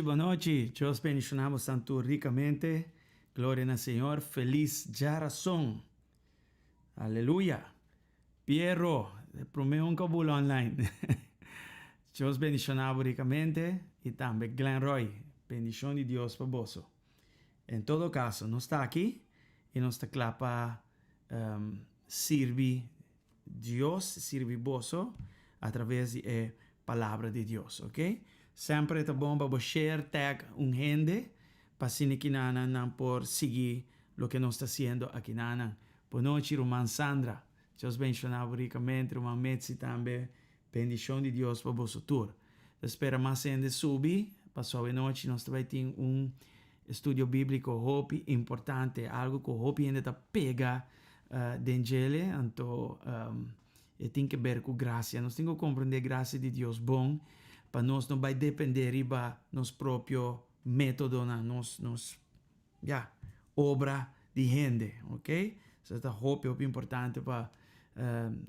Boa noite. Dios bendicionamos tanto ricamente. Gloria al Señor. Feliz Jarason. Aleluya. Piero, promeo un cabulo online. Dios bendicionamos ricamente. Y también Glenn Roy. Bendición de Dios para vos. En todo caso, no está aquí. Y no está clapa sirve Dios, sirve vos a través de palabra de Dios. ¿Ok? Sempre é bom para share tag gente para que não por seguir o que nós está fazendo aqui na. Boa noite, irmã Sandra. Deus bendicionado ricamente, irmã Metzi também. Bendição de Deus para você tour. Espera mais gente subir. Passou a noite nós também temos estudo bíblico hope importante, algo que hope ainda está pega dengele, então tem que ver com graça. Nós temos que compreender a graça de Deus bom. Para nós não vai depender de nosso próprio método, obra de gente, ok? Isso é muito importante para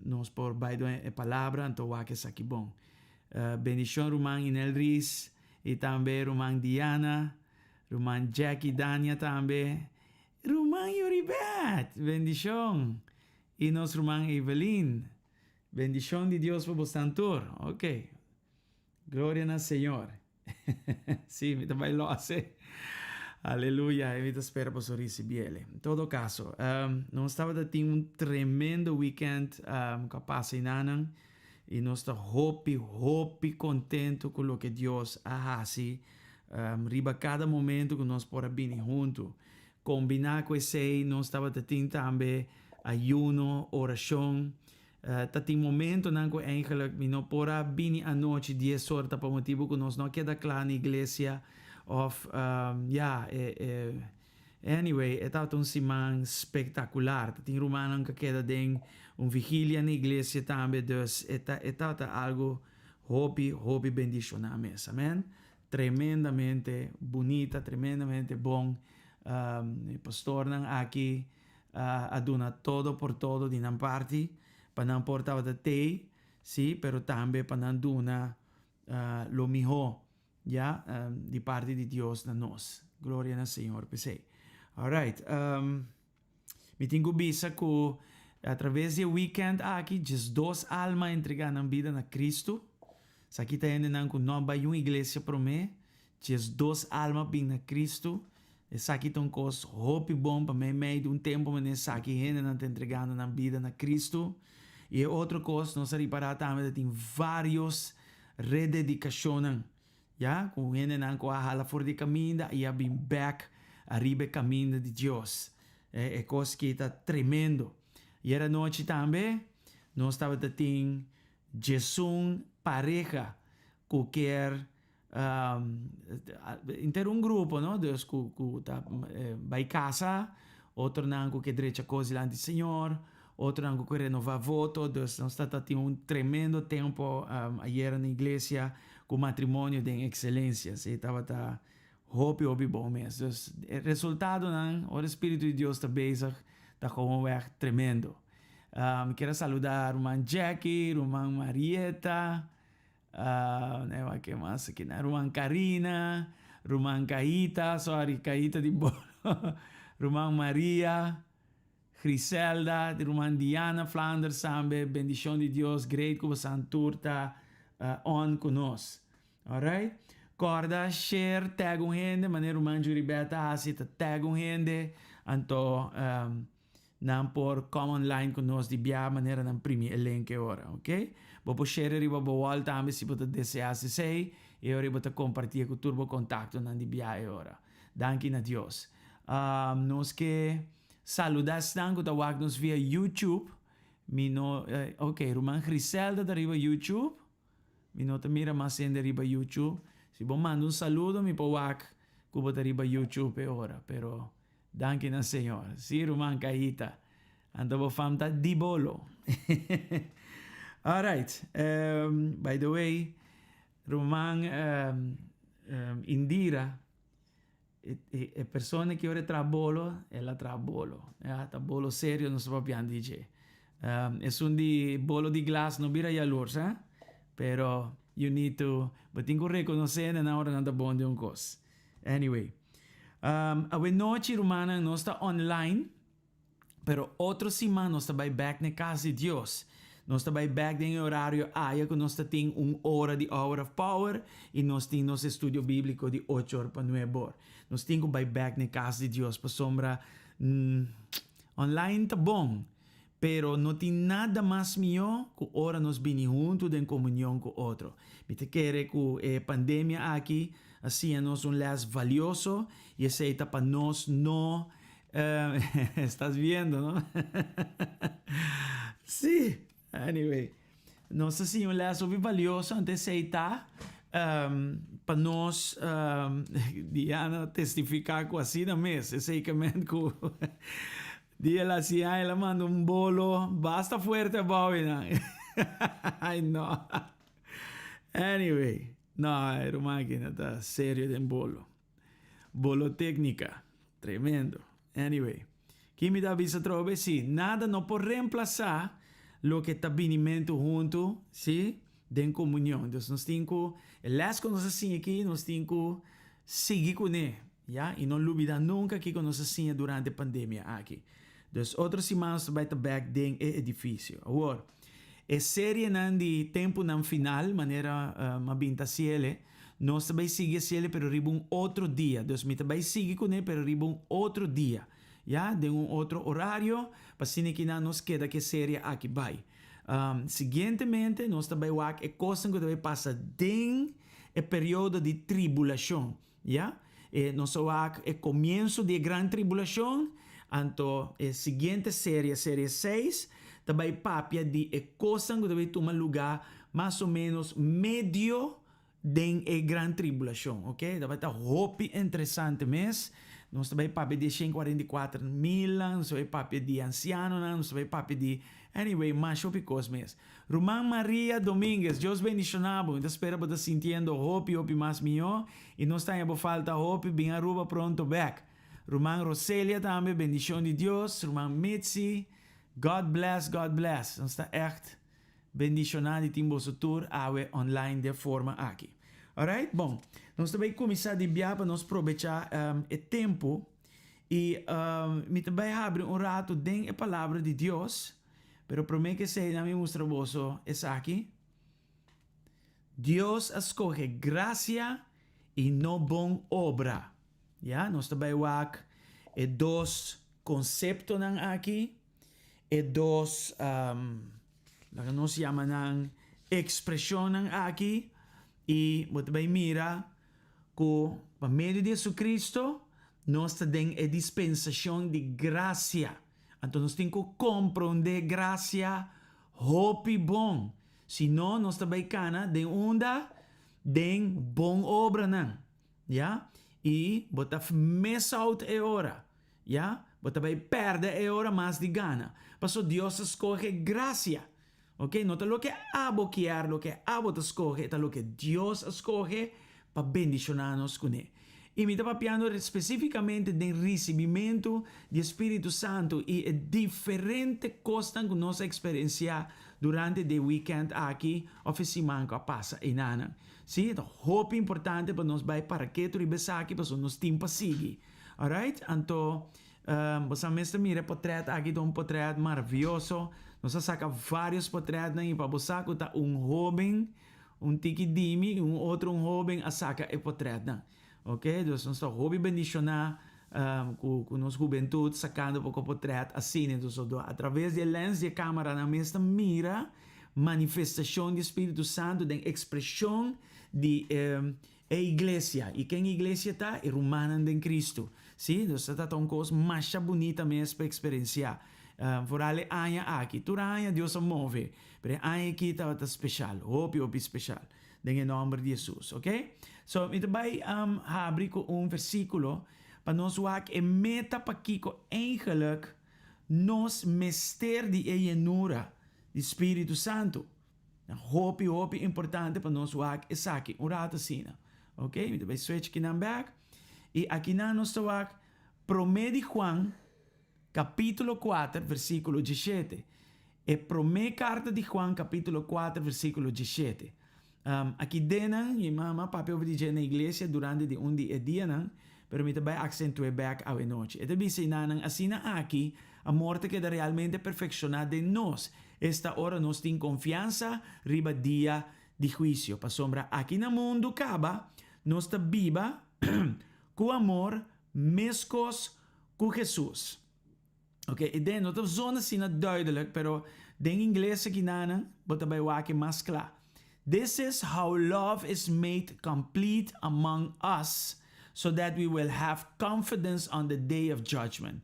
nós por baixo a palavra, então o que é aqui bom. Bendição, irmã Inel Riz, e também irmã Diana, irmã Jackie Dania também, irmã Yoribet, bendição, e nossa irmã Evelyn, bendição de Deus para você tanto, ok? Gloria al Señor. Sí, me também lo hace. Aleluya. E me espera para recibirle. En todo caso, nós estava tendo tremendo weekend capaz em Nanan. E nós estamos hope contento com o que Deus faz. Riba cada momento que nós podemos vir juntos. Combinar com esse, nós estava tendo também ayuno, oração. Tati momento nango eigenlijk não pora bini a noite 10 horas por motivo que nós não queda claro na igreja of Anyway, é tava um semana espetacular. Tem romano que queda den vigília na igreja também, dus é tava algo hobby bendición a mesa, amén. Tremendamente bonita, tremendamente bom. Pastor nang aqui aduna todo por todo di nan parte, pa nan portava da te, sì, pero tambe pa nan duna lo mejor, ya, di parte di Dios na nos. Gloria na Senhor, pesei. Alright, mi tengo bisa que através do weekend aqui, just 2 almas entregando a vida na Cristo. Sa kita ainda não com nova uma igreja para mim, just 2 almas bem na Cristo. E sa kita cos hope bom para mim, meio de tempo mas sa que ainda não entregando na vida na Cristo. E outro coisa, nós reparar também tem vários rededicações, já, com ainda não com a hala fora de caminho e a been back arriba caminho de Deus. É coisa que está tremendo. E era noite também, nós estava tendo Jesus pareja qualquer inter grupo, não? Deus que tá vai casa, outro não que direita coisa lá do Senhor, outro não que renovar voto. Deus nós está tendo tremendo tempo ayer na igreja com matrimônio de excelência. Se estava hope bom mesmo. Dus resultado não, o Espírito de Deus está bezig, está como tremendo. Quero saludar irmã Jackie, irmã Marieta, que mais aqui, irmã Karina, irmã Caíta, Caíta de Bolo, irmã Maria, Griselda, irmã Diana Flanders, sambe, bendição de Deus, great que você anturta on conosco. Alright? Corda, share, tag gente, maneira irmã Juribeta, asita tag gente, anto não por common line conosco de bia maneira não primi elenque ora, ok? Vou share riba bawal também se você desejar se sei e eu riba compartilhar com turbo contato não de bia ora. Danke a Deus. Nós que saludar tanto da wag nos via YouTube. Ok, Roman Griselda da riba YouTube. Mi nota mira mais ainda riba YouTube. Se bom manda saludo mi powak kubo da riba YouTube ora, pero danke na Senhor. Si Roman Caíta. Andavo famta di bolo. All right. By the way, Roman Indira, e persone che ora tra bolo, ela tra bolo. Tra bolo serio non so pian dice. Es un di bolo di glass, no bira ya lors, pero you need to, but tengo reconocer na hora nanda bom de un cos. Anyway, a noite romana não está online, pero outro semana nós está back na casa de Deus. Nós está back em horário aia que nós tem hora de Hour of Power e nós tem nosso estudo bíblico de 8 horas para 9 horas. Nós tem que back na casa de Deus para sombra online tá bom, pero não tem nada mais melhor que hora nós bem juntos em comunhão com outro. Me te quer que a pandemia aqui assim é nos les valioso e aceita para nós não estás vendo, não? Sim. Anyway, nós assim um les valioso antes aceitar para nós Diana testificar com assim na mesa, basicamente com dia lá se ela manda bolo, basta fuerte bobina. Ai não. Anyway, não, era uma máquina tá sério de bolo. Bolo técnica, tremendo. Anyway, que me dá visa trove, sim, nada não pode reemplazar lo que está vinimento junto, sim, de comunhão. Então, nós temos que, las que nós assim aqui, nós temos que seguir com ele, já? E não olvidar nunca que nós assim durante a pandemia aqui. Então, outras semanas vai estar back dentro do edifício. Agora, a série não de tempo não final, maneira mabinta ciele, nós também seguir ciele, pero riba outro dia. Então, nós também seguir com ele, pero riba outro dia. Já? De outro horário, para que não nos queda que série aqui vai. Seguintemente, nós também vai a coisa que deve passar dentro do período de tribulação. Já? Nós vai o começo de grande tribulação. Então, a seguinte série 6, também papia de coisa que deve tomar lugar mais ou menos meio de grande tribulação, ok? Deve estar hope interessante mesmo. Não está bem papi de 144 mil, não está bem papi de anciano, não está bem papi de... Anyway, mas eu picos mes. Román Maria Domingues, Deus bendicionado. Então espero que você sintiendo hope mais melhor. E não está em falta hope, bem aruba pronto back. Román Roselia também, bendição de Deus. Román Mitzi, God bless, God bless. Não está echt bendicionado e timbo tour awe online de forma aqui. Alright? Bom, nós também começar a enviar para nós aproveitar o tempo e me também abrir rato dentro da palavra de Deus, pero prometo que se na me mostra vosso es aqui. Deus escoge gracia e não bom obra. Ja, nós também wak e dos conceptos nan aqui e dos que nós chama nan expressão nan aqui. E você vai mirar que, por meio de Jesus Cristo, nós temos a dispensação de graça. Então, nós temos que compreender graça, hope bom. Senão, nós também cana de onda, de bom obra, não. Ja? E você mess out a hora. Ja? Você vai perder a hora mais de gana. Porque Deus escolhe graça. Ok, no te lo que abo quiero, lo que abo te escoge, es lo que Dios escoge para bendicionarnos con él. Y me estaba pidiendo específicamente del recibimiento del Espíritu Santo y diferentes cosas que nos experiencia durante el weekend aquí, oficialmente pasa en Ana. Sí, es hope importante para nos vai para que tu ribes aquí, para nos tiempo sigue. Alright, entonces, você mesmo mira portrait aqui, um portrait maravilhoso. Nós saca vários portraits na para você que tá jovem, tikidimi, outro jovem a saca e portrait na. Ok? Então, nós estamos jovem bendicionar com nossa juventude sacando pouco portrait assim, então através da lens de câmera na mesma mira manifestação do Espírito Santo, da expressão de a igreja. E quem a igreja está? É romana de Cristo. Sim? Então, está uma coisa mais bonita mesmo para experienciar. Vooral anya aqui, turanya Deus se move, pero anya aqui tá especial, hope especial, em nome de Jesus, ok? So, ito vai abrir com versículo para nós wak e meta para kiko eigenlijk nos mester de llenura do Espírito Santo. Hope importante para nós wak e saki, rato sina, ok? Ito vai switch aqui na back e aqui na nós wak promete Juan capítulo 4, versículo 17. E primeira carta de Juan, capítulo 4, versículo 17. Aqui dentro, e mama, papi obedece na igreja durante dia, não? Pero me também acentuei back a noite. E também se não, assim aqui, a morte queda realmente perfeccionada em nós. Esta hora nós temos confiança riba dia de juízo. Para sombra, aqui no mundo acaba, nós está viva com amor, mescos com Jesus. Ok, e dan not op zone zien het duidelijk, pero den inglese ginanen, but bij waken mas klaar. This is how love is made complete among us, so that we will have confidence on the day of judgment.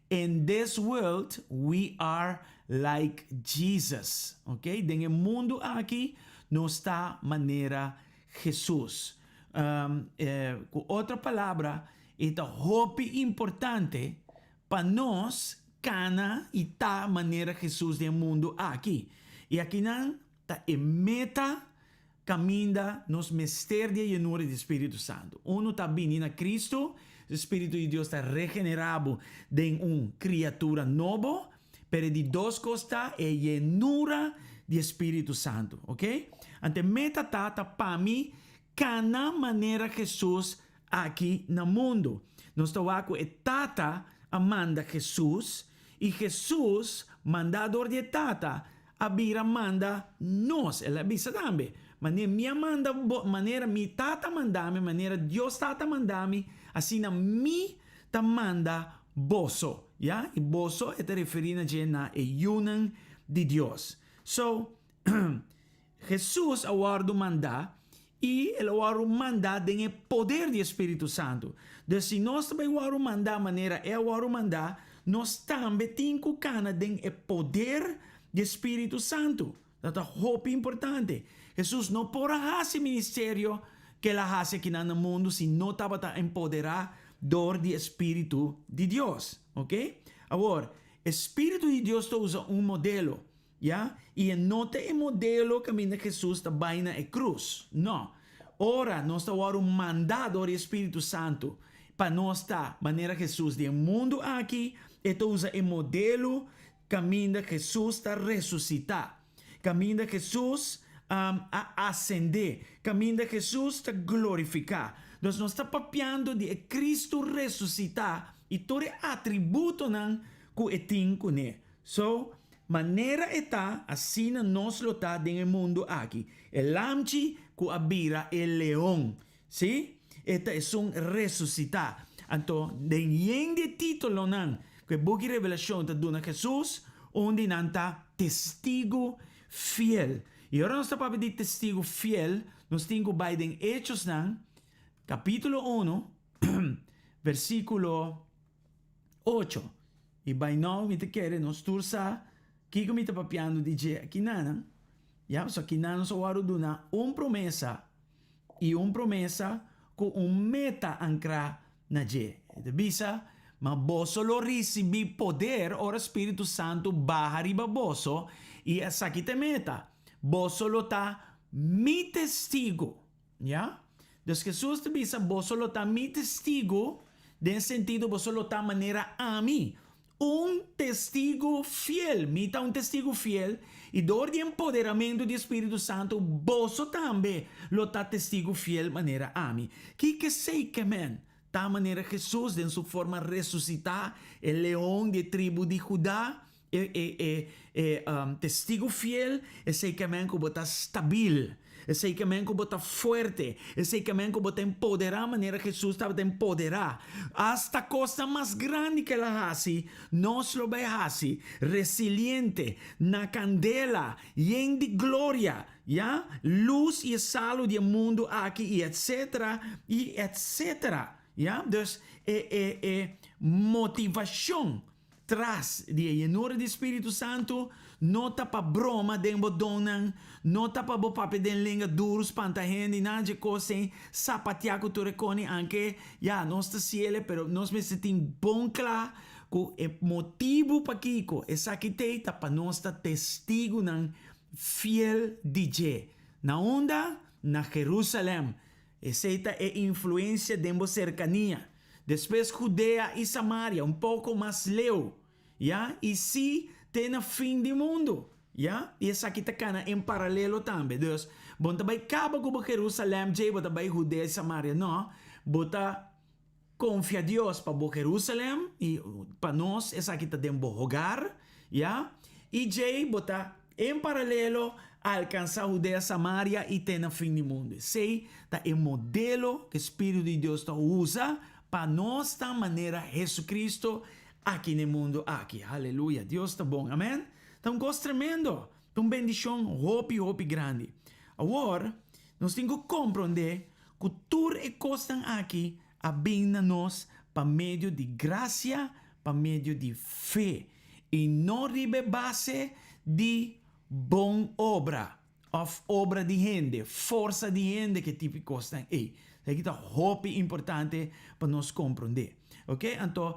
In this world, we are like Jesus. Ok, den el mundo aquí no está manera Jesús. Con otra palabra, esta hope importante para nós cana e ta maneira Jesus do mundo aqui. E aqui não tá meta caminha nos mester de llenura do Espírito Santo. Uno tá vindo a Cristo, o Espírito de Deus está regenerado de criatura novo, pero de dos costas é llenura do Espírito Santo, ok? Ante meta tá para mim cana maneira Jesus aqui no mundo. Nós estamos com tata amanda Jesus e Jesus mandador de tata abira manda nós. Ela avisa também. Maneira minha manda, maneira mi tata mandame, maneira Deus tata mandame, assim na mi ta manda boso. Ja? E boso é referindo a na yunan de Deus. So, Jesus aguardo manda e ele aguardo manda tem o poder do Espírito Santo. Então, se nós também aguardo manda maneira é aguardo manda, nós também temos que o poder do Espírito Santo. Dat is hoop importante. Jesus não pode fazer ministério que ela faz aqui no mundo se não estava a empoderar door die Espíritu de Dios. ¿Ok? Ahora, Espíritu de Dios usa un modelo. ¿Ya? Y no te modelo camina Jesús ta vaina e cruz. No. Ora, nós está agora um mandado do Espírito Santo para nós estar, maneira Jesus de mundo aqui, e usa o modelo caminho Jesus está ressuscitar, caminho Jesus a ascender, caminho Jesus está glorificar. Nós está papiando de Cristo ressuscitar e todo atributo não que tem com ele. So, maneira está, assim nós lo está no mundo aqui. El lamchi que abira el león. ¿Sí? Esta es un resucitar. Entonces, de título nan, que buki revelación te dona Jesús, onde nanta testigo fiel. Y ahora nos está para pedir testigo fiel, nos tengo by den Hechos nan, capítulo 1, versículo 8. Y by now, me te quiere, nos tursa, kiko me te papiando DJ aqui nanan. Ya, so aqui nanan so waro duna promesa e promesa com meta ancra na je. De bisa, ma boso lo recibi poder, ora Espírito Santo baja riba boso, e essa aqui te meta. Boso lo ta mi testigo. Ya? Dus Jesus te bisa, boso lo ta mi testigo, den sentido boso lo ta manera a mim. Testigo fiel, mita testigo fiel, e door de empoderamento do Espírito Santo, boso também, lo ta testigo fiel maneira a mim. Que sei que men, ta maneira Jesus, em sua forma ressuscitar, o leão de tribo de Judá, testigo fiel, sei que men que bota stabil. Esse que men que bota fuerte, esse que men que bota empoderar, maneira Jesus estava a empoderar. Hasta coisa mais grande que ela hace, nós lo vai hacer, resiliente, na candela, lleno de glória, ya, luz e sal do mundo aqui, e etc, ya. Dus, motivação tras de llenura do Espírito Santo, nota pa broma den bodonan, nota pa bo papi den linga duros pantahendi na de cosen sapatiaco tu reconi anche ya nostra ciele pero nos me setin bon cla co e motivo pa kiko esa kiteita pa nostra testigo nan fiel DJ na onda na Jerusalém essa é influência dembo cercania después Judea y Samaria un poco más leu ya y si tem na fim do mundo, ja? E essa aqui tá cana em paralelo também. Dus, bota vai cabo como Jerusalém, jay bota vai Judea e Samaria, não? Bota confia Deus para Jerusalém e para nós essa aqui tá dentro do hogar, ja? E jay bota em paralelo alcançar Judea, Samaria e tem na fim do mundo. Sei, tá é modelo que o Espírito de Deus tá usa para nós da maneira Jesus Cristo aqui no mundo, aqui. Aleluia. Deus está bom. Amém? Então, gosto tremendo. Então, bendição, hope grande. Agora, nós temos que compreender que tudo é coisa aqui a bem na nós para meio de graça, para meio de fé. E não ribe base de boa obra, ou obra de gente, força de gente que tipo de coisa é. Isso aqui está hope importante para nós compreender. Ok? Então,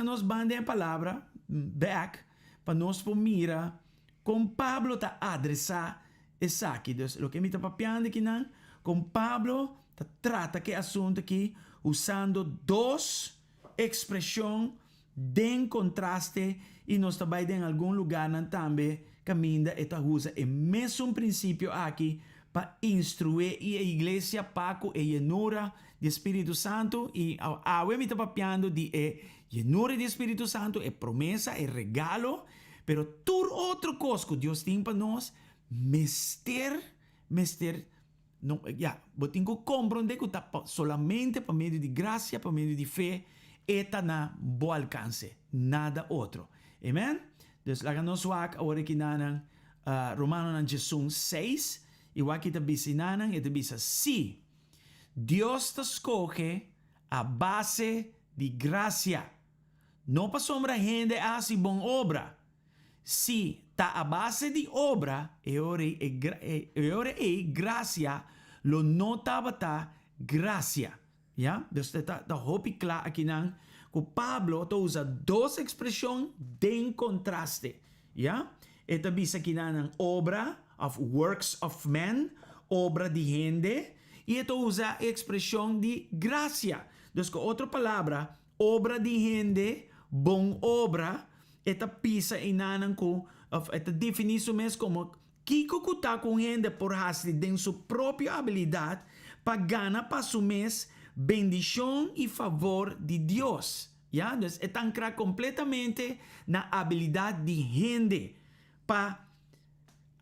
nós bande a palavra back para nós mira como Pablo está adressar essa aqui. Então, o que me está papiando aqui, não? Como Pablo está trata que assunto aqui usando duas expressões de contraste e nós também em algum lugar também caminha e usa o mesmo princípio aqui para instruir a igreja para a llenura do Espírito Santo e a me está papiando de llenura do Espírito Santo, é promessa, é regalo, pero todo outro coisa que Deus tem para nós, mester, não, já, eu tenho que compreender que está solamente por meio de graça, por meio de fé, está na bom alcance, nada outro. Amém? Então, lá nós vamos agora aqui na Romanos 6, e aqui está dizendo, e está dizendo, sim, Deus te escoge a base de graça. Não para sombra gente assim boa obra. Se está a base de obra, é graça, lo não estava graça. Ya, dus dat hoop ik klaar aqui nan. Que Pablo usa dos expressões de contraste. Ya, esta bisa aqui nan obra of works of men, obra de gente, e esta usa a expressão de gracia. Dus com outra palavra, obra de gente, bom obra, esta pisa inanan ko, of esta definição mesmo como Kiko kuta com gente por hasli de sua própria habilidade para ganhar para su mes bendição e favor de Deus. Ya, dus het ancra completamente na habilidade de gente para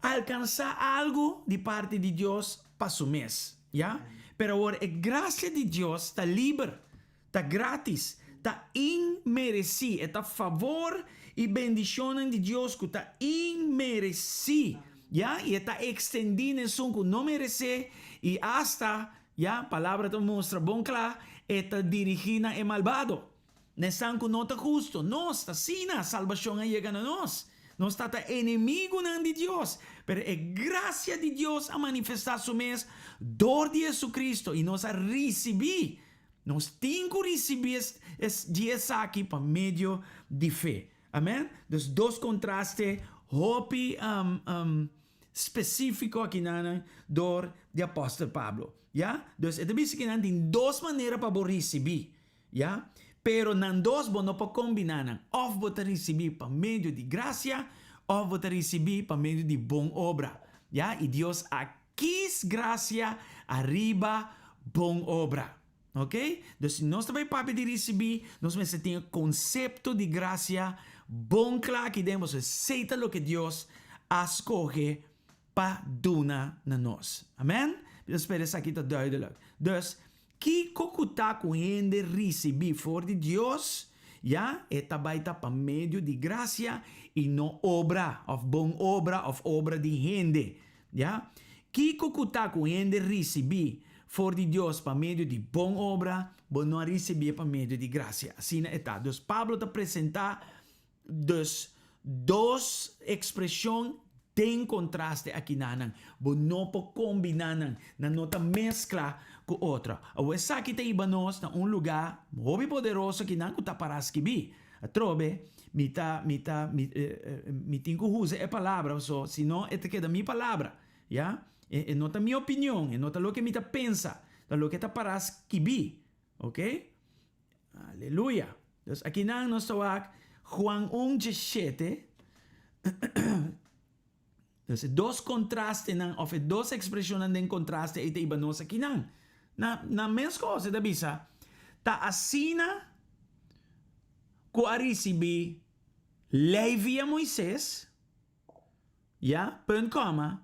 alcançar algo de parte de Deus para su mes. Ya, pero ahora a gracia de Deus está libre, está gratis, está inmerecido, está favor e bendição de Deus que está inmerecido. Ya, y está extendido en su que no merece y hasta, ya, palabra te muestra, bon claro, está dirigida en malvado. Nesan que no está justo, no está sina, salvación ha llegado a nos. No está enemigo de Dios, pero es gracia de Dios a manifestar su mes, dor de Jesucristo y nos ha recibido. Nos tengo recibir es aquí por medio de fe. Amén. Entonces, dos contrastes, hopi, específico aqui na dor de apóstolo Pablo, ya? Dus ito bisa que tem duas maneiras para receber, ya? Pero nan dos bo no pa combinar, of bo te receber por meio de gracia, of bo te receber por meio de bom obra, ya? E Deus quis gracia arriba bom obra, ok? Dus se nós também papi de receber, nós vamos ter conceito de gracia bom claro que demos aceita lo que Deus escolhe para dona na nós. Amen? Espero isso aqui está duidelijk. Dus, que cocuta com gente receber for de Deus, ja, eta baita para meio de gracia e não obra, of bom obra, of obra de gente, ja. Que cocuta com gente receber for de Deus para meio de bom obra, bom não receber para meio de gracia. Assim é tá. Dus, Pablo te apresentar dos expressões tem contraste aqui nanan, bo não po combinar na nota mescla com outra. O essa aqui te ibanos na lugar muito poderoso que não tá para escrever. A trobe, mi tenho usa a palavra, so se não é que da minha palavra, ya? É nota minha opinião, é nota lo que me pensa, da lo que tá para escrever, ok? Aleluia. Então aqui nan nós tawag Juan 1:17. Dus dos contraste of dos expressões de contraste e te ibanos aqui nan. Na mes cosa da bisa, ta asina ko arisibi lei via Moisés, ya, punt coma,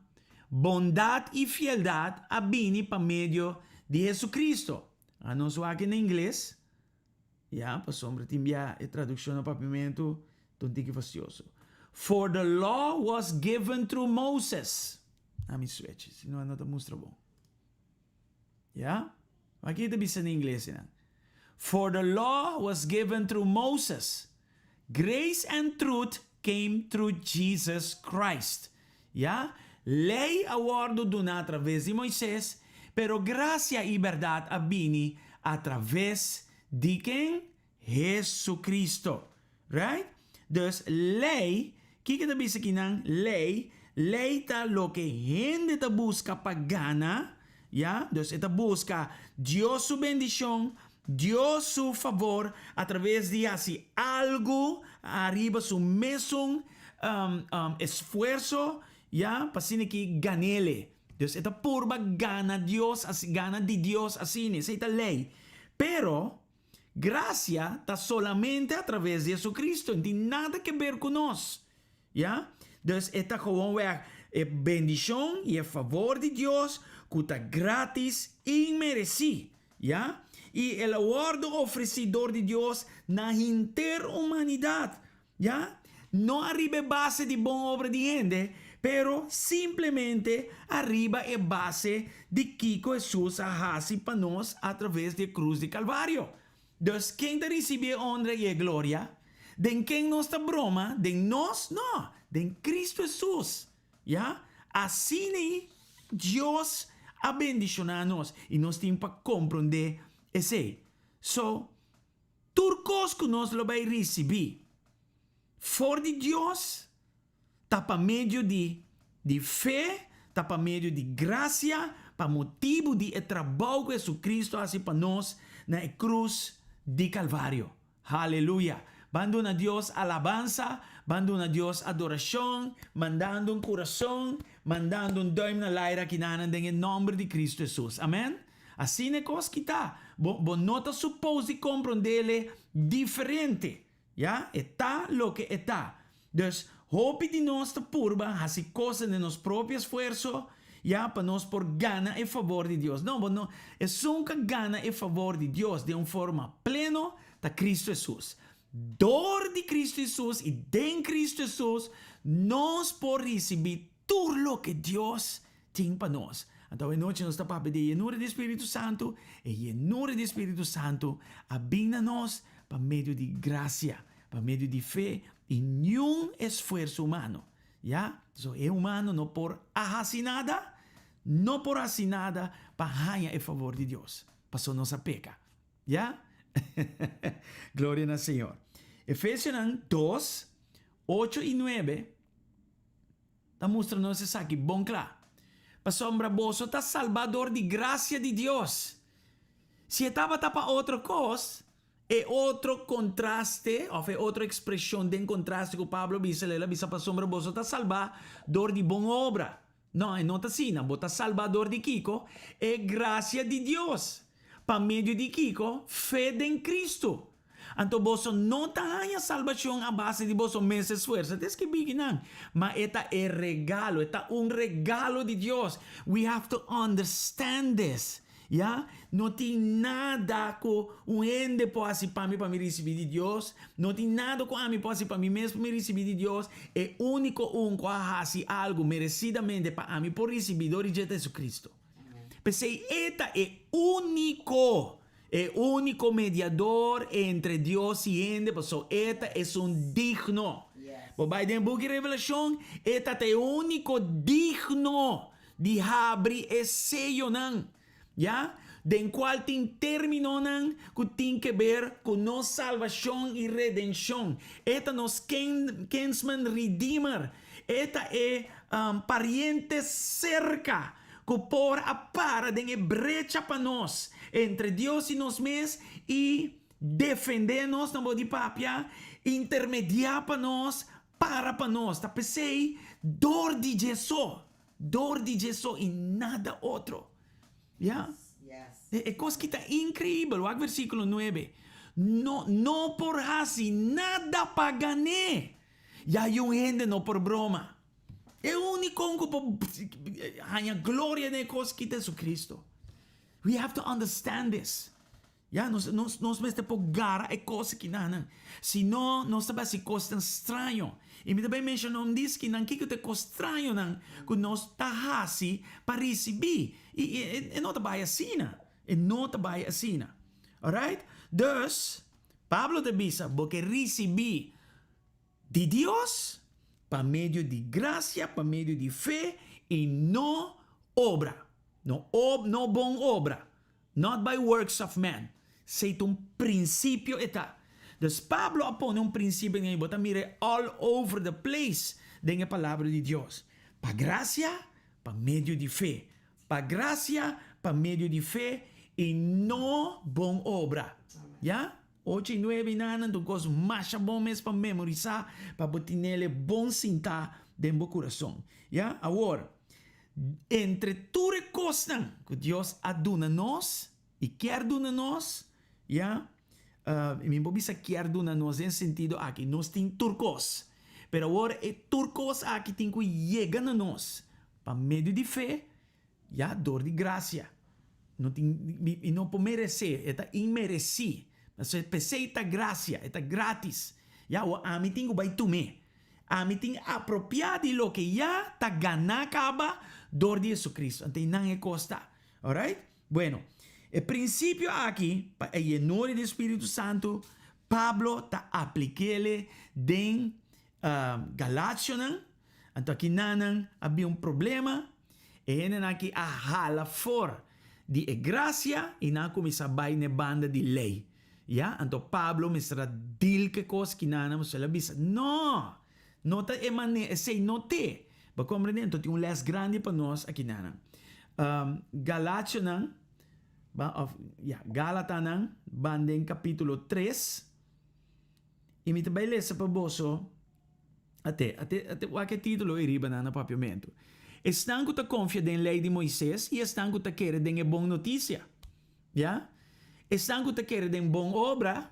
bondad e fieldad abini pa medio de Jesucristo. Ano so aqui na inglês, ya, pa sombra timbia e tradução no papimento, tonti facioso. For the law was given through Moses. Me switch, senão não te mostra bom. Yeah? Aqui está bisa em inglês. For the law was given through Moses. Grace and truth came through Jesus Christ. Yeah? Lei awardo duna através de Moisés, pero gracia e verdade abini através de quem? Jesucristo. Right? Dus lei, kika ta bisa kinang lei ta lo que gente ta busca pagana, ya, dus esta busca Dios su bendición, Dios su favor a través de así algo arriba su mesmo esfuerzo, ya, pasine que ganele. Dus esta purba gana Dios, gana de Dios así, esta lei. Pero gracia está solamente a través de Jesucristo, não tem nada que ver com nós. ¿Ya? Entonces, esta gewoon bendición y el favor de Dios que está gratis e inmerecido. ¿Ya? Y el aguardo ofrecidor de Dios na interhumanidad. ¿Ya? No arriba base de buena obra de gente, pero simplemente arriba é base de Kiko Jesus hace para nós a través da cruz de Calvário. Dus quem te recebe honra e glória? De quem nós está broma? De nós? Não. De Cristo Jesus. ¿Ya? Assim Deus a bendicionar nós. E nós temos para compreender Ese. So, turcos que nós lo vai receber. For de Deus, tá para meio de fé, tá para meio de graça, para motivo de trabalho que Jesus Cristo faz para nós na cruz de Calvário. Aleluia. Bando a Deus alabanza, bando a Deus adoração, mandando um coração, mandando um dome na laira que nanan em nome de Cristo Jesus. Amém? Assim é coisa que está. Bo nota supose compreendê-le diferente. Ja? Está lo que está. Dus, hope de nós te purba, assim coisa de nosso próprio esforço, ja, para nós por gana em favor de Deus. Não, não, é nunca gana em favor de Deus de uma forma plena da Cristo Jesus. Door de Cristo Jesus e de Cristo Jesus, nós por receber tudo o que Deus tem para nós. Então, noite nós estamos a pedir llenura do Espírito Santo, e llenura do Espírito Santo abina nós para meio de graça, para meio de fé e nenhum esforço humano. Ja? So, é humano não por hacer nada, não por hacer nada para ganhar em favor de Deus. Passou nossa peca. Ja? Glória ao Senhor. Efésios 2, 8 e 9 está mostrando isso aqui, bom claro. Pasombra boso está salvador de graça de Deus. Se estava para outra coisa, é outro contraste, ou é outra expressão de contraste que o Pablo diz, ele diz para sombra boso está salvador de boa obra. Não, é não está assim, não está salvador de Kiko, é graça de Deus. Para meio de Kiko, fé em Cristo. Então, boso não tem salvação a base de boso mesmo esforço. Tens que biginan. Mas esta é regalo. Esta é regalo de Deus. We have to understand this. Yeah? Não tem nada que ende pode para mim receber de Deus. Não tem nada que a mim pode para mim mesmo me receber de Deus. É único que faz algo merecidamente para mim por receber do de Jesus Cristo. Pensei, esta é único. É o único mediador entre Deus e ende, porque esta é digno. Vai dentro do book de Revelação, esta é o único digno de abrir esse sello, já? Den qual tem término que tem que ver com nossa salvação e redenção. Esta nos kinsman redeemer. Esta é pariente cerca que por a para de brecha para nós entre Deus e nós mesmos e defender-nos na de papia, intermediar para nós tá pensei dor de Jesus e nada outro. Yeah? Yes. É coisa que está incrível, o versículo 9. No por assim nada para ganhar. Já eu endo no por broma. É o único que a glória de coisa que Jesus Cristo. We have to understand this. Ja, nós vamos ter por gara é coisa que não. Se não, nós também se coisa estranho. E me também mencionou disso que não que te coisa estranho não, que nós tá assim para receber. E não tá vai assim, e não tá vai assim. Alright? Dus, Pablo te bisa, porque receber de Deus para meio de graça, para meio de fé e não obra. No bom obra. Not by works of man. Sei um princípio eta. Dus Pablo apone um princípio em bota mire all over the place dengue a palavra de Deus. Pa graça, pa meio de fé. Pa graça, pa meio de fé e não bom obra. Ja? 8 e 9 nanan tu cos mais bom mesmo para memorizar, para botar nele bom cinta dentro do coração. Ja? Agora, entre tudo coisas que Deus aduna nós e quer aduna nós, ja? Me bisa quer aduna nós em sentido aqui nós tem turcos, pero agora é turcos aqui tem que chegar a nós, para meio de fé, ja? Dor de graça, não tem, e não por merecer, é imerecido, mas é peceita graça, é grátis, ja? A mim tem que vai tomar. A mim tem apropriado de lo que já está ganando acaba dor de Jesus Cristo. Então não é costa. Alright? Bueno, o princípio aqui, para a llenura do Espírito Santo, Pablo está aplicando em Galácia. Então aqui não havia problema. E aqui a hala fora di gracia e na kumisabay ne banda di lei. Ya, anto Pablo misra dil ke kos kinana mo sa labis. No! Nota emane say note. Ba comprenden to yung less grande pa nos a kinana. Galatio nang Galata nang bandeng kapitulo 3. Imita baile sa paboso. Ate wake titulo iriba na papiamento. Estão que confia em lei de Moisés e estão que querem de boa notícia. Ya? Estão que querem de boa obra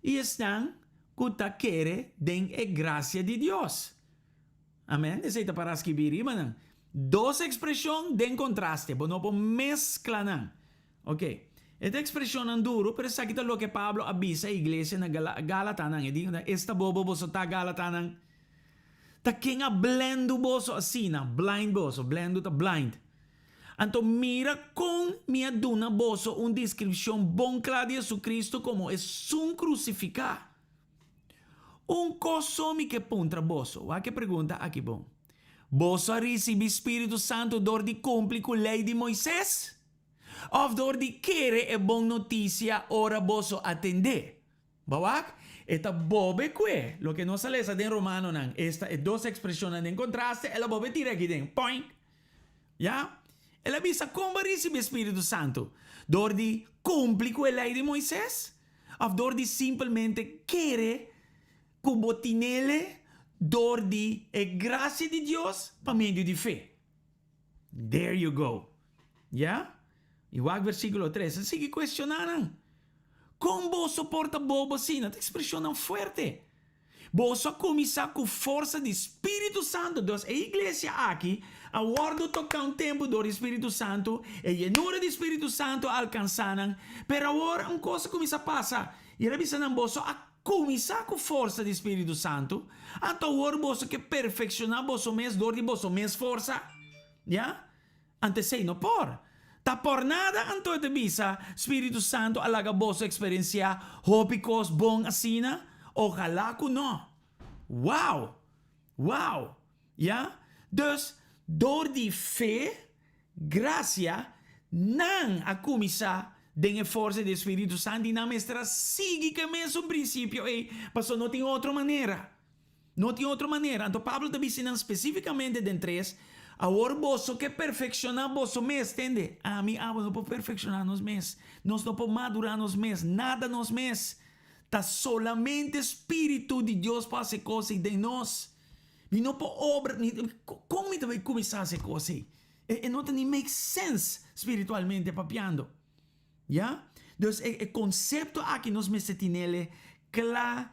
e estão que querem de graça de Deus. Amém? Essa é para escrever, irmão. Duas expressões de contraste, mas não mescla não. Ok. Esta expressão é duro, pero sa kita lo que Pablo avisa a iglesia na Galata nang, esta bobo boso ta Galata nang. Ta kinga blendo boso asina, blind boso, blendo ta blind. Anto mira con mia duna boso un descripción bon clara de Jesucristo como es un crucificado. Un coso mi que puntra boso. Wa que pergunta aqui bom. Boso recibe Espírito Santo door di cumpli con lei di Moisés? Of door di quere e bon noticia ora boso atende? Bawak? Esta bobe que, lo que no sale esa de romano nan, esta es dos expresiones en contraste, e la bobe tira aquí den, point. Ya? E la visa como recibe Espírito Santo? Door di cumpli con lei di Moisés? Of door di simplemente quere cubotinele door di gracia di Dios pa medio di fe. There you go. Ya? Igual versículo 3. Sigue questionando. Como vos soporta bobo assim? Essa expressão é forte. Vos começar com força do Espírito Santo. Deus, a igreja aqui, agora toca um tempo do Espírito Santo, e a llenura do Espírito Santo alcançaram, pero agora uma coisa começa a passar. E ele avisa não vos a começar com força do Espírito Santo, então agora vos que perfeccionar vos mesmo, dor de vos mesmo força. Já? Antes sei não por. Ta por nada anto te bisa Espírito Santo alaga boso experiencia hopicos bon asina ojalá que no. Wow. Wow. Ja? Dus door die fe gracia nan a kumisa den força do Espírito Santo e na mestra sigue que mesmo princípio passou não tem outra maneira. Não tem outra maneira. Então Pablo te ensinando especificamente de três. Agora boso que perfeccionar boso mes, entende? A mim, não pode perfeccionar nos mes. Nós não podemos madurar nos mes. Nada nos mes. Tá solamente Espírito de Deus para fazer coisas de nós. E não pode obra. Como vai começar a fazer coisas? E não tem nem make sense espiritualmente papiando. Já? Então, o conceito aqui nós me setinele clá.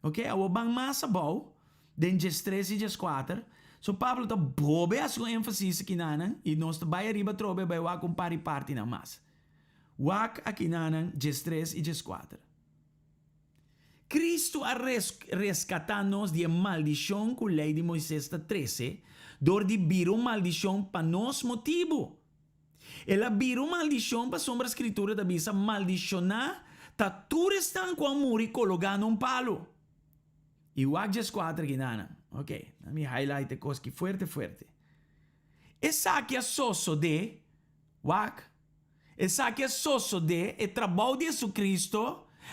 Ok? O bang massa bom. Den 3 e 4. So Pablo ta bobe as com ênfase aqui nanan e nós vai arriba trobe vai wa com parte na mas. Wak aqui nanan 3 e 4. Cristo a rescatar-nos de maldição com lei de Moisés 13, dor de viru maldição para nos motivo. Ela viru maldição para sombra escritura da bisa maldicionar ta tu restan com amor e colocar num palo. E Wak 4 aqui nanan. Ok, let me highlight the cosas que fuerte. Essa aqui é soso de, Wak, essa aqui é soso de o trabalho de Jesus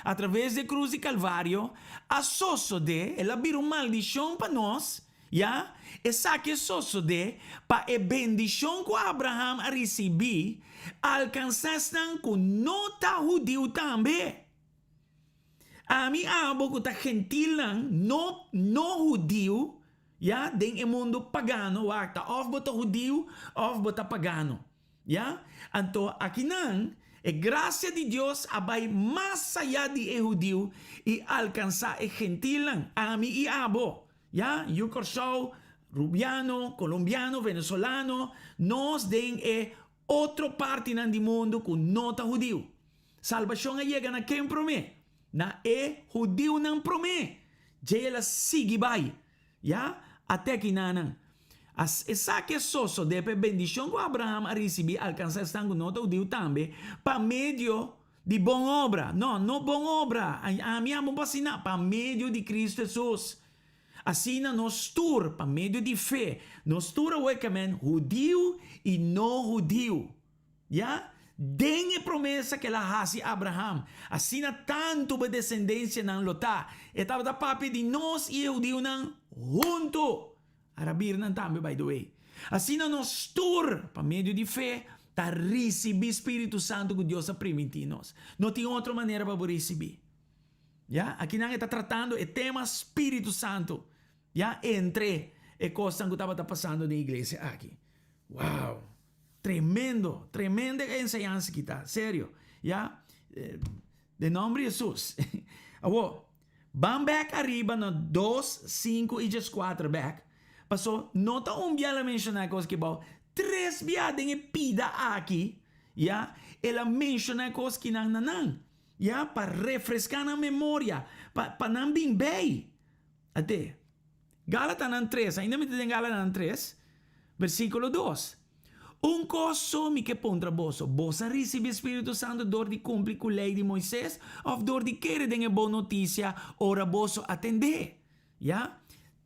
através da cruz e Calvário, a soso de, ela vira uma maldição para nós, já? Essa aqui é soso de, para a bendição que Abraham a receber, alcançar com nota judeu também. A mim abo que tá gentil no judeu, ya, den e mundo pagano, wakta of bota judeu, of bota pagano, ya. Anto aqui nan, graça de Deus abay mais allá de judeu e alcançar e gentil a mim e abo, ya, you corso, rubiano, colombiano, venezolano, nós den outra parte nan di mundo com nota judeu. Salvação a chega na quem promete. Na judeu não promete. Ela sigue vai. Ya? Até que nanang. Essa que é soso de bendição que Abraham a receber alcançar estando nota judeu também para meio de boa obra. Não boa obra. A minha amo vacina para meio de Cristo Jesus. Assim nos tur para meio de fé. Nos tur o judeu e não judeu. Ya? Den promessa que ela hasi Abraham. Assim na tanto ba descendência ng Lotá. Etapa da papi de nós e Eudio ng junto. Arabir ng tambe, by the way. Assim na nos tur, pa meio de fé, ta receber Espírito Santo que Deus aprimitir nós. Não tem outra maneira para receber. Ya? Aqui não está tratando o tema Espírito Santo. Ya? Entre e coisa que estava passando na igreja aqui. Uau! Tremenda enseñanza que está, sério. Ya? De nome de Jesus. Vamos back arriba no 2, 5 e 4 back. Passou, nota biala mencionar coisa que bom. 3 biadeng e pida aqui. Ya? Ela menciona coisa que não. Ya? Para refrescar na memória. Para não bem bem. Até. Gálatas 3. Ainda me tem Gálatas 3. Versículo 2. Coso mi que contra vosso. Vossa recebi Espírito Santo dor de cumprir com a lei de Moisés ou dor de querer dengue boa notícia ora vosso atender. Ya?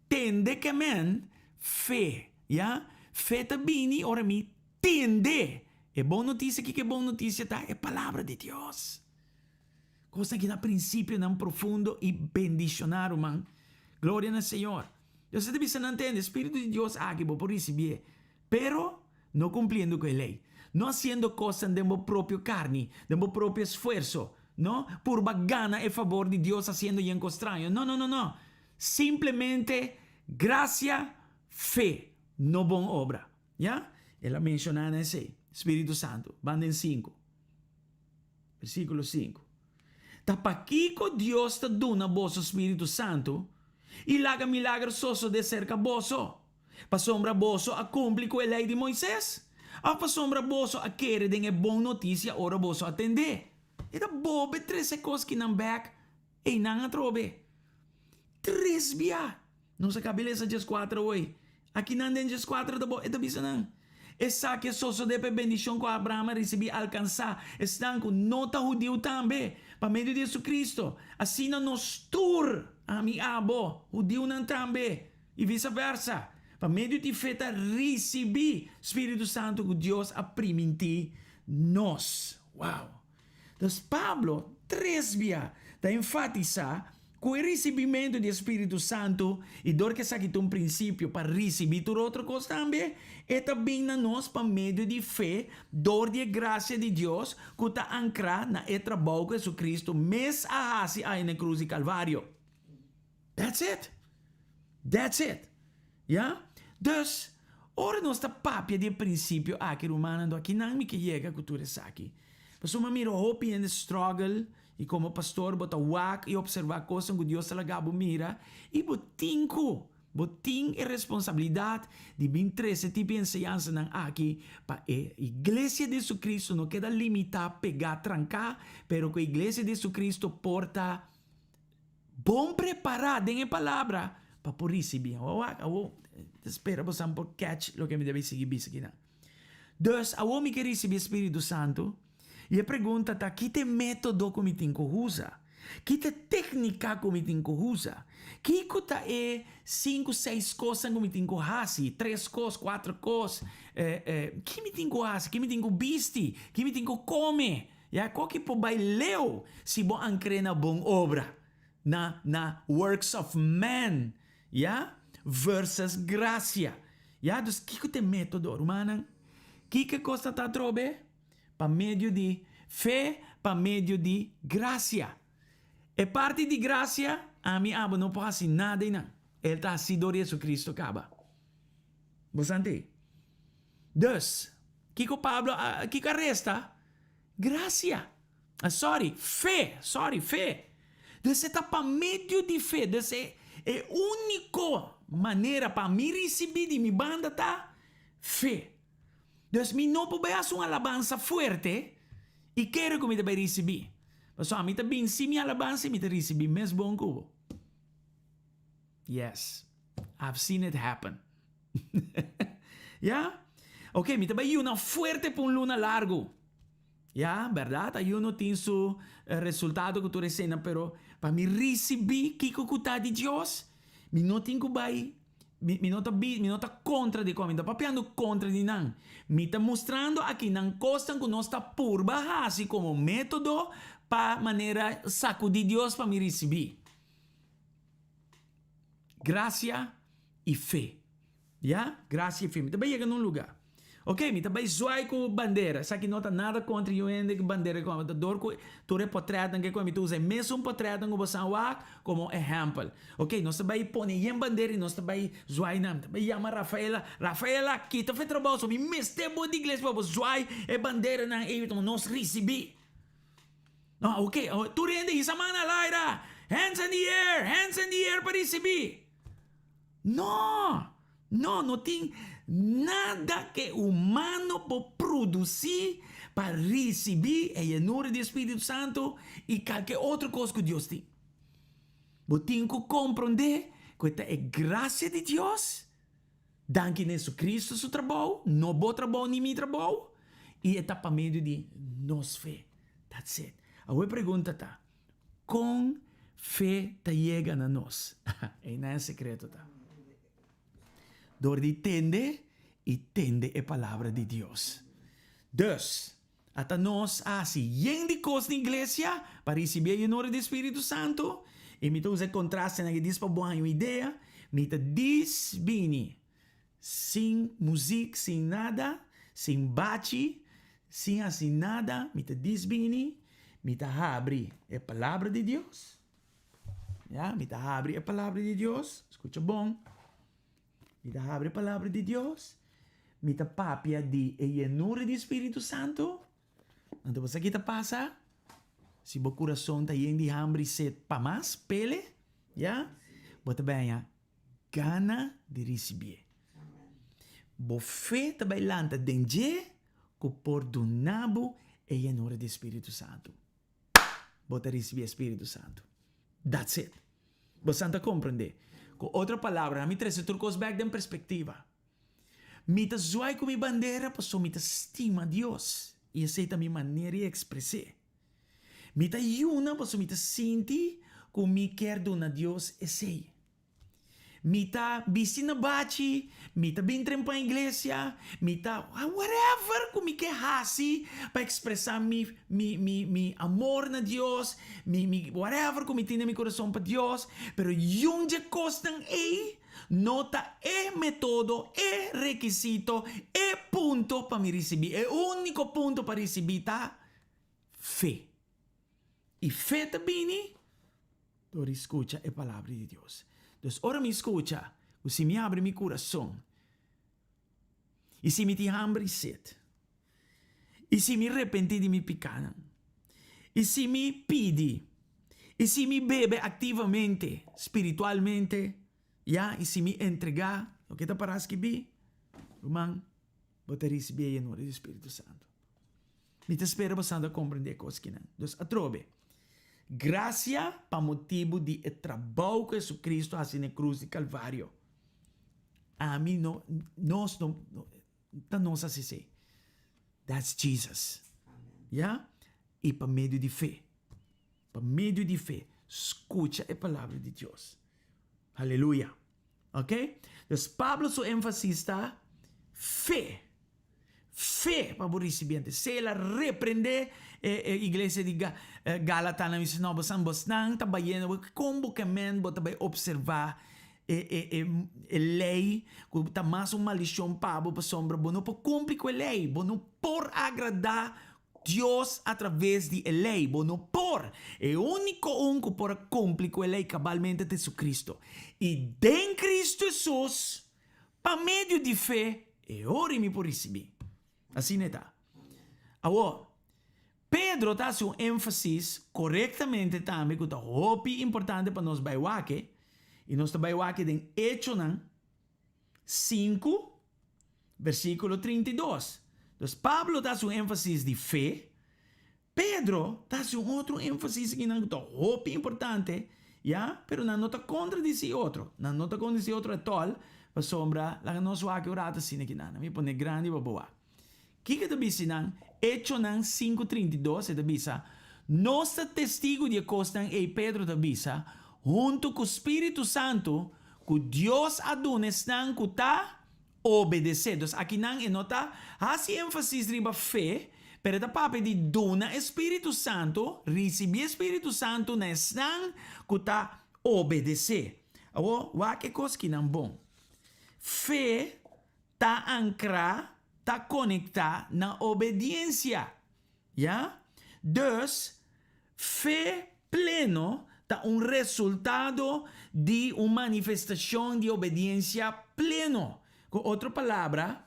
Tende que men fé. Ya? Fé tabini ora mi tende. E boa notícia que boa notícia tá é palavra de Deus. Coisa que na princípio não profundo e bendicionar, man. Glória ao Senhor. Eu sei que você não entende, Espírito de Deus aqui por receber. Pero no cumpliendo con la ley, no haciendo cosas de mi propio carne, de mi propio esfuerzo, no por gana y favor de Dios haciendo y en extraño. No. Simplemente gracia, fe, no bon obra. ¿Ya? Ella menciona ese Espíritu Santo. Van en 5. Versículo 5. Tapaquico Dios te dona vosso Espíritu Santo y laga milagroso de cerca vosso. Pa sombra vosso a cumprir com a lei de Moisés. A pa sombra vosso a querer dengue boa notícia ora vosso atender. E da bobe 13 coisas que não back e não atrobe. 3 bia. Não se cabeleza dias 4 hoje. Aqui não tem dias 4 da boa. E da bisa não. Essa que soso de bendição com Abraão recebi alcançar. Estão com nota judeu também. Para meio de Jesus Cristo. Assim não nos tur. Ami abo. Judeu não também. E vice-versa. Para meio de fé, receber Espírito Santo que Deus aprimentir nós. Uau! Então, Pablo, 3 via, está enfatizar que o recebimento do Espírito Santo e dor que aqui um princípio para receber toda outra coisa também, é também na nós para meio de fé, dor de graça de Deus que está ancrado na trabalho de Jesus Cristo, mês a hasi aí na cruz de Calvário. That's it. Ja? Dus, ora nossa papia de princípio aqui romano aqui não me que chega a cultura aqui. Mas uma mira hope in the struggle e como pastor bota wak e observar coisas que Deus alagabo mira e botin e responsabilidade de 23 tipo de enseñança não aqui para a igreja de Jesus Cristo não queda limitar, pegar, trancar, pero que a igreja de Jesus Cristo porta bom preparada em palavra para por receber. Espera você por catch lo que me deve seguir aqui. Dus, ao me que receber Espírito Santo, e a pergunta tá, que te método que me tem que usar? Que te técnica que me tem que usar? Que tá 5, 6 coisas que me tem que fazer? 3 coisas, 4 coisas? Que me tem que fazer? Que me tem que vestir? Que me tem que comer? Qual que po baileu se bom ancre na bom obra? Na works of man, versus gracia. Dus que te método, romana? Que coisa tá trobe? Para meio de fé, para meio de gracia. E parte de gracia, a mim abo não pode fazer nada e não. Ele está sido Jesus Cristo acaba. Bastante. Dus, que Pablo, que resta? Gracia. Fé. Dus está para meio de fé. Dus é única maneira para me receber de minha banda tá fé. Dus mi não pode fazer uma alabança forte e quero que me deve receber. Mas a mim também se minha alabança me deve receber mesmo bom cubo. Yes, I've seen it happen. Ok, me deve ir uma forte para luna largo. Verdade? Ayuno tem seu resultado que tu recena, pero para me receber que está de Deus, me não tenho que vai Mi nota contra de como, mi tá papiando contra de nan. Mi tá mostrando aqui nan costan que nós está por baixo como método para maneira sacudir Deus para me receber. Graça e fé. Ya? Graça e fé. Mi tá chega num lugar. Ok, mi tá zoai com bandeira. Sa que não tá nada contra eu ainda que bandeira como tá dor com tu reportado que como tu usa mesmo portrait com você como exemplo. Ok, nós tá pôr em bandeira e nós tá zoai nam. Tá chama Rafaela aqui tá fez trabalho sobre mestre bom de inglês para zoai e bandeira na evito nós receber. No, ok, tu rende essa semana Laira. Hands in the air para receber. Não tem nada que humano pode produzir para receber a llenura do Espírito Santo e qualquer outra coisa que Deus tem. Você tem que compreender que é graça de Deus, danke Jesus Cristo seu trabalho, não bom trabalho nem meu trabalho, e é para meio de nos fé. That's it. A pergunta tá, com fé tá chega na nós? Não é secreto tá. Door die tende e tende a palavra de Deus. Dus, até nós, se yen de coisa na igreja, para receber a llenura do Espírito Santo, e me usa contraste na que diz para boa uma ideia, me diz bem, sem música, sem nada, sem bate, sem assim nada, me diz bem, me abre a palavra de Deus. Ya, me abre a palavra de Deus. Escuta bom. Me abre a palavra de Deus. Me papia de llenura do Espírito Santo. Então você que passa, se o coração está cheio de hambre e sede para mais, pele, já, você bem, gana de receber. Bo fé também lanta dentro que por donabo a llenura do Espírito Santo. Você receber o Espírito Santo. That's it. Você está compreender? Com outra palavra, me traz turcos back em perspectiva. Me tá zoai com minha bandeira, pois me tá estima Deus e aceita minha maneira de expressar. Me tá yuna, pois me tá senti com me quer donar Deus e sei. Me tá bisina bate, me tá bem trempa a igreja, me tá whatever com me quer hasi para expressar mi amor na Deus, mi whatever com me tem no meu coração para Deus, pero onde costan nota método, requisito, ponto para me receber, único ponto para receber tá fé. E fé também, tu escuta a palavra de Deus. Então, ora me escuta, se me abre meu coração, e se me tem hambre e sede, e se me arrepende de meu pecado, e se me pede, e se me bebe ativamente, espiritualmente, e se me entregar, o que está para escrever, irmão, vou ter recebido a llenura do Espírito Santo. Me te espera bastante compreender coisas que não. Então, atrobe. Graça para motivo de trabalho que Jesus Cristo faz na cruz de Calvário. A mim, nós não assim. That's Jesus. Yeah? E para meio de fé. Para meio de fé. Escuta a palavra de Deus. Aleluia. Ok? Então, Pablo, seu ênfase está fé. Fé para o recebente. Se ela repreender a igreja de Gálatas, na missão nova, não está bayendo, como que men bota vai observar a lei, que está mais uma lição para sombra, não por cumprir com a lei, não por agradar Deus através de lei, não por, é o único que por cumprir com a lei cabalmente de Jesus Cristo. E em Cristo Jesus, para meio de fé, ore-me por receber. Assim está. Agora, Pedro está um ênfase corretamente também, que é importante para nós baiwake, e nós baiwake em Hechos 5, versículo 32. Então, Pablo está um ênfase de fé, Pedro está um outro ênfase que é importante, yeah? Pero não está contra desse outro. Não está contra desse outro atol, para sombra, lá nós wake orata assim aqui, não me põe grande para boa. Que está dizendo? Hechos 5:32 está dizendo, nosso testigo de costa e Pedro está dizendo, junto com o Espírito Santo, que Dios adunes nang kuta obedecer. Dus aqui nang enota, hasi énfasis riba fé, pero ta papi di dona Espírito Santo, receber Espírito Santo na nang kuta obedecer. Awo, wake kos kinang bom. Fé ta ancra, ta conecta na obediência. Ja? Dus, fé pleno ta un resultado de uma manifestação de obediência pleno. Com outra palavra,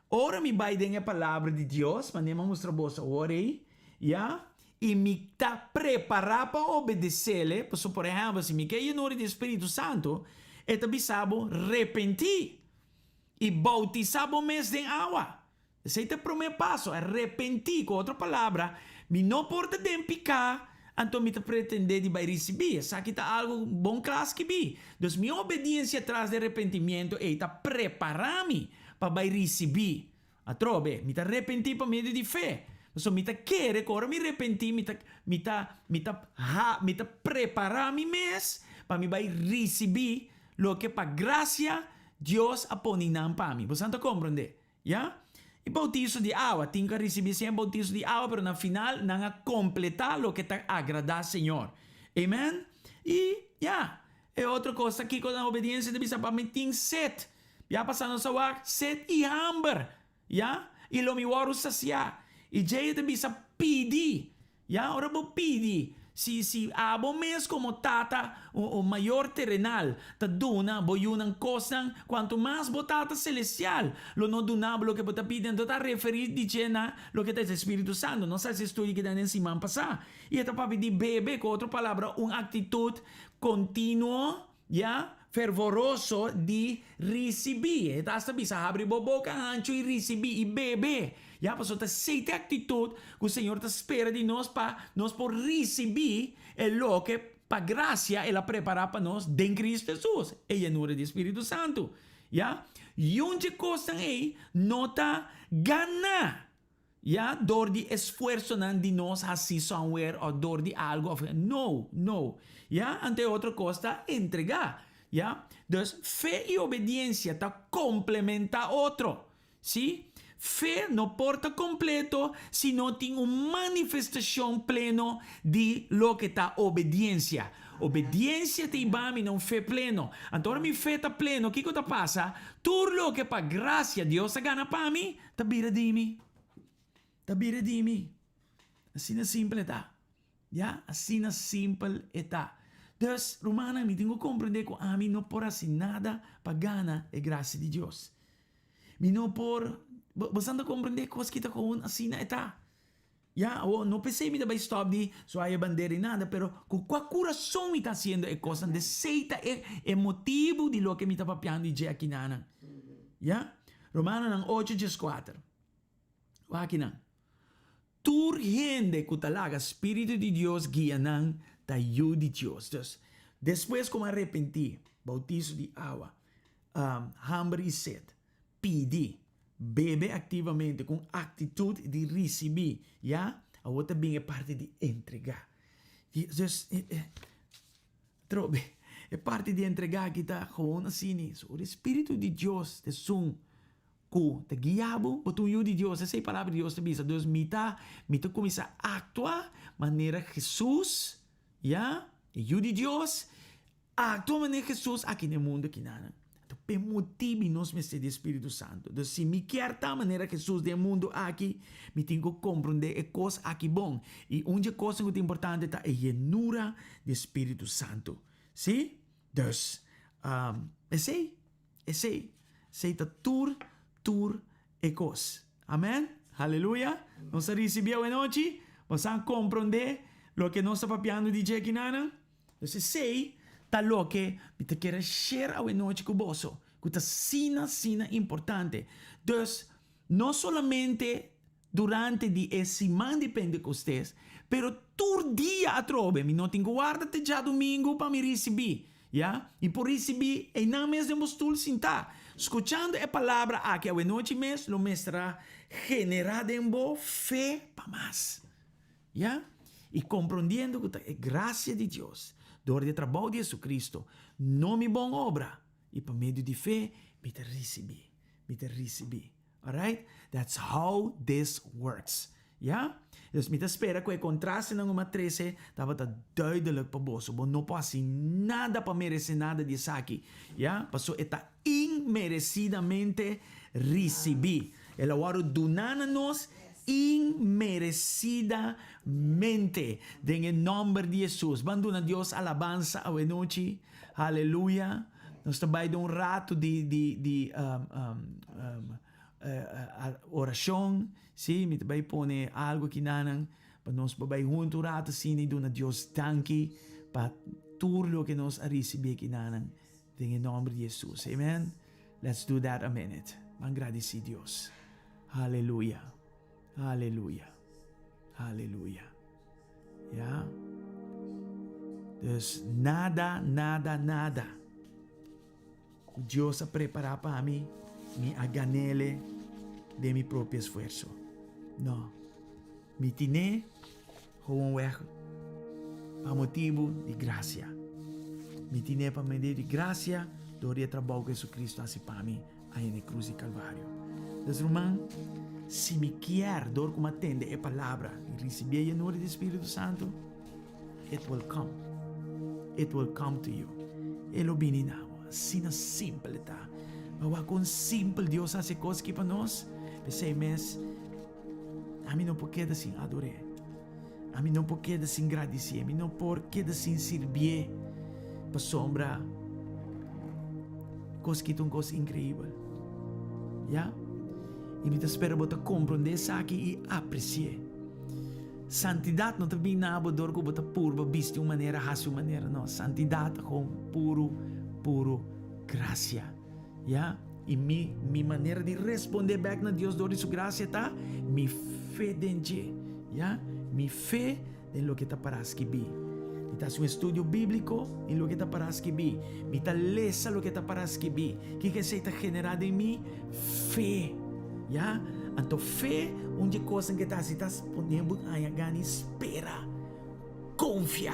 ora me vai dar a palavra de Deus, mas nem mostra bolsa ora aí, ja? E me tá preparar para obedecer-lhe. Por exemplo, se me quer ir do Espírito Santo, é também sabo arrepentir e bautizar o mês de água. Esse é o primeiro passo, arrepentir. Com outra palavra, me não porta de picar, então me tá pretender de vai receber. Isso aqui tá algo bom classe que bi. Então, minha obediência atrás de arrependimento é tá preparar-me para vai receber. A trobe, me tá arrepentir para meio de fé. So, me tá querer, agora me arrepentir, me tá preparar-me mês para me vai receber lo que para graça Deus aponinam para mim. Você não compreende? Ja? E bautizo de água, tem que receber sempre bautizo de água, pero na final, não completar lo que te agrada, Senhor. Amen? E, é outra coisa aqui com a obediência, deve saber, me tem sede. Já passando sa wak, sede e hambre. Ja? E lo mi waru saciar. E já deve saber pedir. Ja? Ora vou pedir. Si abo mes como tata o maior terrenal ta duna boyunang kosang quanto mais botata celestial lo no dunabo lo que bota piden ta referir di cena lo que te Espírito Santo não sei se estudo que dan en simán pasa e esta papi di bebe com outra palavra actitud continuo ya fervoroso de receber eta hasta bisa abrir boca ancho e receber e bebe. Ja, passou a aceita atitude que o Senhor te espera de nós para nós por receber o que para graça ela prepara para nós em Cristo Jesus. E a nura do Espírito Santo. Ja? E onde coisa é nota gana. Ja? Dor de esforço não de nós assim somewhere ou dor de algo. No. Ja? Ante outra coisa entregar. Ja? Dus fé e obediência tá complementa outro. Sim? Fé não porta completo se não tem uma manifestação plena de lo que está obediência. Obediência te ibami não fé pleno. Então, mi fé está pleno, o que está passa? Tudo lo que para graça Deus a gana para mim, tá bira de mim. Tá bira de mim. Assim na simple está. Ja? Assim na simple está. Dus, Romana, me tenho que compreender que a mim não por assim nada para gana a graça de Deus. Me não por você não compreende coisas que está com assim na eta. Ya, não pensei me vai stop de só a bandeira e nada, pero com qual coração me está sendo é coisa de seita é motivo de lo que me está papiando de aqui na. Ya, Romano ng 8:4. Aqui na. Tur gente que talaga Espírito de Deus guia nang tayo de Deus. Dus, depois como arrepentir, bautizo de água, hambre e sede, pedir. Bebe ativamente com atitude de receber, ja? A outra bem é parte de entregar. Dus, trobe, é parte de entregar que está gewoon assim, o Espírito de Deus te sum, ku te guiabo, botu eu de Deus, essa é a palavra de Deus te bisa. Dus, mita começa a actuar maneira Jesus, ja? E eu de Deus, actua maneira Jesus aqui no mundo que nada. Motive nos de Espírito Santo. Então, se me quer da maneira que Jesus do mundo aqui, me tenho que compreender a coisa aqui bom. E uma coisa muito importante é a llenura do Espírito Santo. Sim? Então, esse é tur e coisa. Amém? Aleluia. Nós recebemos a noite. Nós vamos compreender o que nós estamos papiando de Jequinana. Então, sei tá lo que me te quer share a noite com você, que tá sina importante. Então, não somente durante a semana de Pentecostes, pero todo dia a trove, me não tenho guarda-te já domingo para me receber, ja? E por receber, e não mesmo estou sentar, escutando a palavra aqui a noite mesmo, lo mestra generar em boa fé para mais, ja? E compreendendo que é graça de Deus. Door de trabalho de Jesus Cristo, não me bom obra, E por meio de fé, me te recebi. Alright? That's how this works. Ja? Dus met espera que o contraste ng uma 13 dapat duidelijk para você. Bom, não pode nada para merecer nada disso aqui. Ja? Passou está inmerecidamente recebi. Ela agora donando-nos inmerecidamente. Em nome de Jesus. Banduna Deus alabança a noite. Aleluia. Nós também damos rato de oração. Sim, me também põe algo que nanang. Para nós também junto rato sim e dona Deus danke para tudo que nós receber que nanang. Em nome de Jesus. Amen. Let's do that a minute. Agradeci Deus. Aleluia. Aleluia. Aleluia. Ja. Dus nada. Deus a preparar para mim, me aganele de mi próprio esforço. Não. Me tine gewoon weg para motivo de graça. Me tine para meio de graça, door o trabalho que Jesus Cristo faz para mim aí na cruz e Calvário. Dus irmão, se me quer, door como atende a palavra e receber a llenura do Espírito Santo, it will come. It will come to you. Ele obininawa. Assim na simple tá. Mas com simple Deus faz coisas que para nós, pensei mes, a mim não pode assim adorar. A mim não pode assim agradecer. A mim não pode assim servir para sombra. Coisa que é uma coisa incrível. Já? E me espero você compreender isso aqui e apreciar. Santidade não também nada dor que você puro, visto de uma maneira, raça de uma maneira, não. Santidade com puro graça. Ja? E minha maneira de responder back na Deus dor sua graça tá mi fé dentro. Ja? Mi fé em lo que está para escrever. Está um estudo bíblico em lo que está para escrever. Me está lesa lo que está para escrever. Que se está generado em mim? Fé. Ja? Então fé, onde coisa que está se está ponendo aí a ganhar espera. Confia.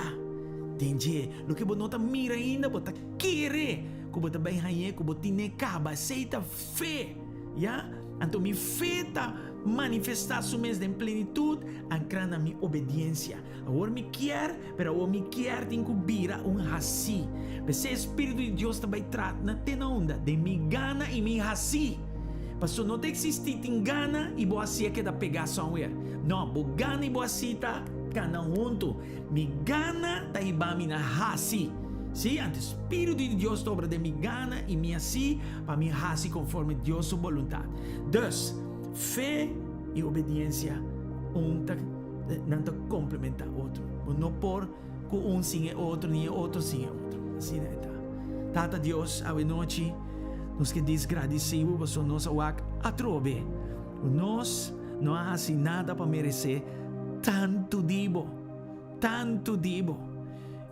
Entende? Lo que você não está mira ainda, você quer. Que você bem aí, que você tem caba, aceita fé. Ja? Então minha fé está manifestar su mês de plenitude, ancra na minha obediência. Agora me quer, pero agora me quer tem que vira assim. Esse Espírito de Deus também trata na tena onda de me gana e me assim. Pastor, não existe engana e boa cia que da pegar somewhere. Não, bo gana e boa cita cana junto. Me gana tá ibami na hasi. Sim, ante Espírito de Deus dobra de me gana e me assim para me hasi conforme Deus sua vontade. Dus, fé e obediência não complementa outro. Não por que um sim é outro, nem outro sim é outro. Assim é tá. Tata Deus, a noite nos que desagradecido, você nos awak atrobe. Nós não há assim nada para merecer tanto dibo.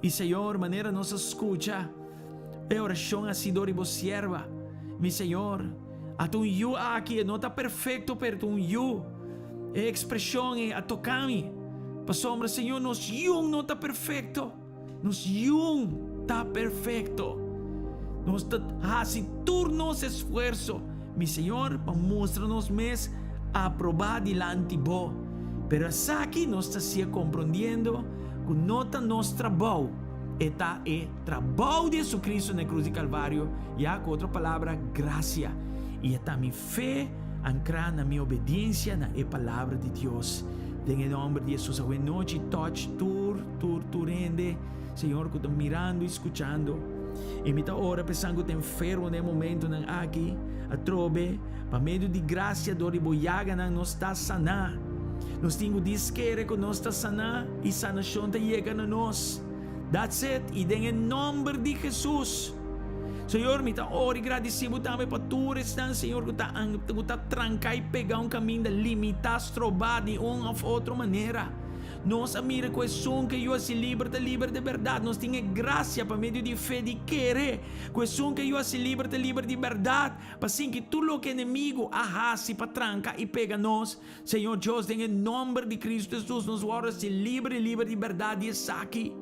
E Senhor, maneira nos escuta, é oração assim do ribo sierva. Mi Senhor, a tu eu aqui não está perfeito, pero tu eu é expressão é a tocar-me. Para sombra, Senhor, nos eu não está perfeito. Nos eu está perfeito. Nós assim turnos esforço, mi Senhor, para mostrar-nos mes aprobar diante bo. Pero aqui nós está se compreendendo que nota nosso trabalho está trabalho de Jesus Cristo na cruz de Calvário, e com outra palavra, graça. E está minha fé ancrada na minha obediência na palavra de Deus. Em nome de Jesus, a noite touch tur rende, Senhor, que está mirando e escutando. E me está ora pensando que está enfermo no momento aqui, a trobe, para meio de graça do riboyaga não está sanar. Nós temos disqueira que nós está sanar e sanação está chegando a nós. That's it. E em nome de Jesus. Senhor, me está ora e agradecido também para tu restan, Senhor, que está trancar e pegar caminho de limitar, trobar de uma ou outra maneira. Nós mira com esse som que eu se liberta de verdade. Nós temos graça para meio de fé de querer. Com esse som que eu se liberta de verdade. Para assim que tudo o que inimigo arrasa para trancar e pega nós. Senhor Deus, em nome de Cristo Jesus, nos guarda se livre de verdade e saque.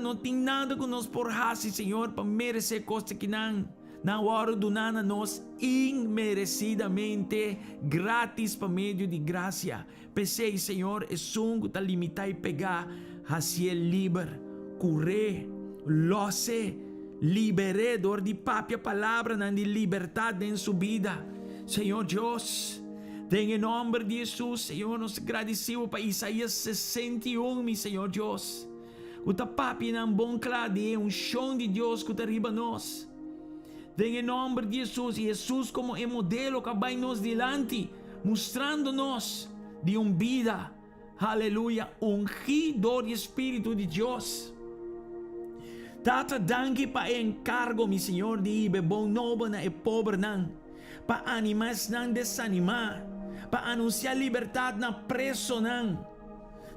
Não tem nada que nós por raça, Senhor, para merecer coisa que não. na hora do nana nós imerecidamente grátis por meio de graça. Pensei, Senhor, é sungo tá limitar e pegar hacia liber, curé, loce, liberador de papia palavra na de liberdade em sua vida. Senhor Deus, em nome de Jesus, Senhor, nos agradecemos para Isaías 61, meu Senhor Deus. O papi na bom claro de chão de Deus que está riba nós. Em nome de Jesus, Jesus como é modelo que vai nos delante, mostrando-nos de vida, aleluia, ungido de Espírito de Deus. Tata danke para encargo, meu Senhor, de ir bom novo na e pobre não, para animar não desanimar, para anunciar liberdade na preso não.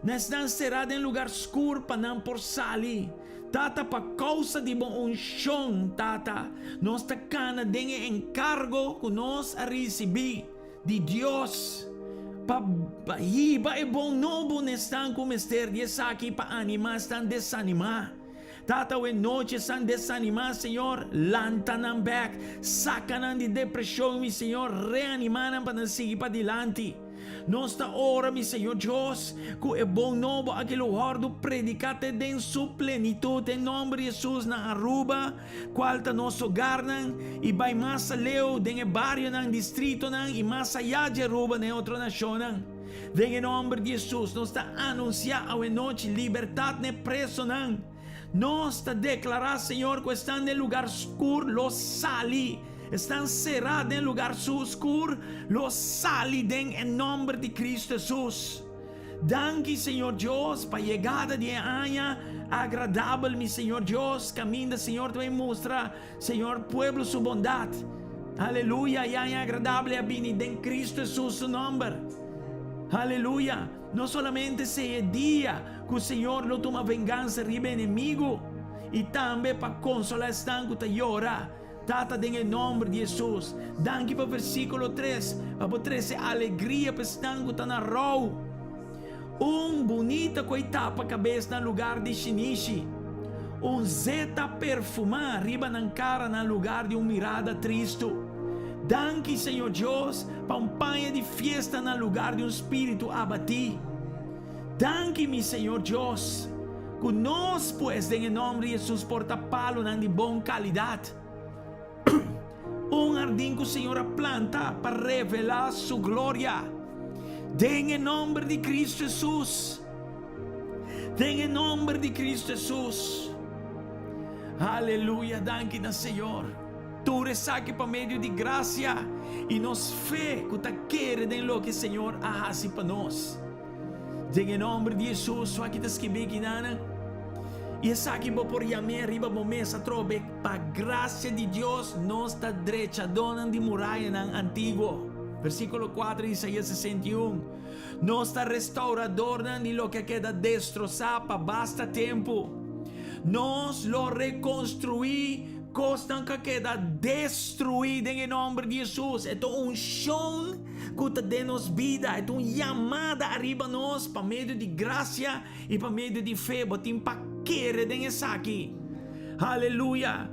Nós não será em lugar escuro para não por salir. Tata, para causa de bom unção, Tata, nós está cana de encargo que nós a receber de Deus. Para iba é bom novo nestan como ester de aqui para animar, estão desanimar. Tata, o noite estão desanimar, Senhor, lantanam back, sacanam de depressão, meu Senhor, reanimaram para seguir para adiante. Nossa ora, meu Senhor Deus, que é bom novo aquele ordo predicate em sua plenitude, em nome de Jesus, na Aruba, qual está nosso lugar, e vai mais leu, em barrio, no distrito, e mais allá de Aruba, em outra nação. Em nome de Jesus, nós está anunciando a noite liberdade ne preso, nós está declarar, Senhor, que está no lugar escuro, los sali. Estão cerrados em lugar escuro, los saliden em nome de Cristo Jesus. Danke, Senhor Deus, para a chegada de año agradável, meu Senhor Deus. Caminho, Senhor, também mostra, Senhor, pueblo, sua bondade. Aleluia, e año agradável é vinda em Cristo Jesus, seu nome. Aleluia. Não somente se é dia que o Senhor não toma vingança riba inimigo, e também para consolar estanco que llora. Tata, em nome de Jesus. Danke para o versículo 3. Para 13, alegria para estanco está na rua. Bonita coita para a cabeça no lugar de chinichi. Zeta perfumar riba na cara no lugar de mirada triste. Danke, Senhor Deus, para panha de fiesta no lugar de espírito abatido. Danke, meu Senhor Deus, que nós, pues, em nome de Jesus, porta palo de boa qualidade. Jardim que o Senhor planta para revelar sua glória. Em nome de Cristo Jesus. Em nome de Cristo Jesus. Aleluia, danke na Senhor. Tu resaque para meio de graça e nos fé que tu queres em lo que o Senhor hace para nós. Em nome de Jesus, só que te escrevi que nada. E essa aqui vou por yame arriba momesa trobe para graça de Deus nos está derecha dona de muralha nan antigo. Versículo 4 de Isaías 61. Nos está restaurador de lo que queda destrozado para basta tempo. Nos lo reconstruí costa que queda destruída em nome de Jesus. É chão que te dê nos vida. É uma chamada arriba nós para meio de graça e para meio de fé. Botim para querer em essa aqui. Aleluia.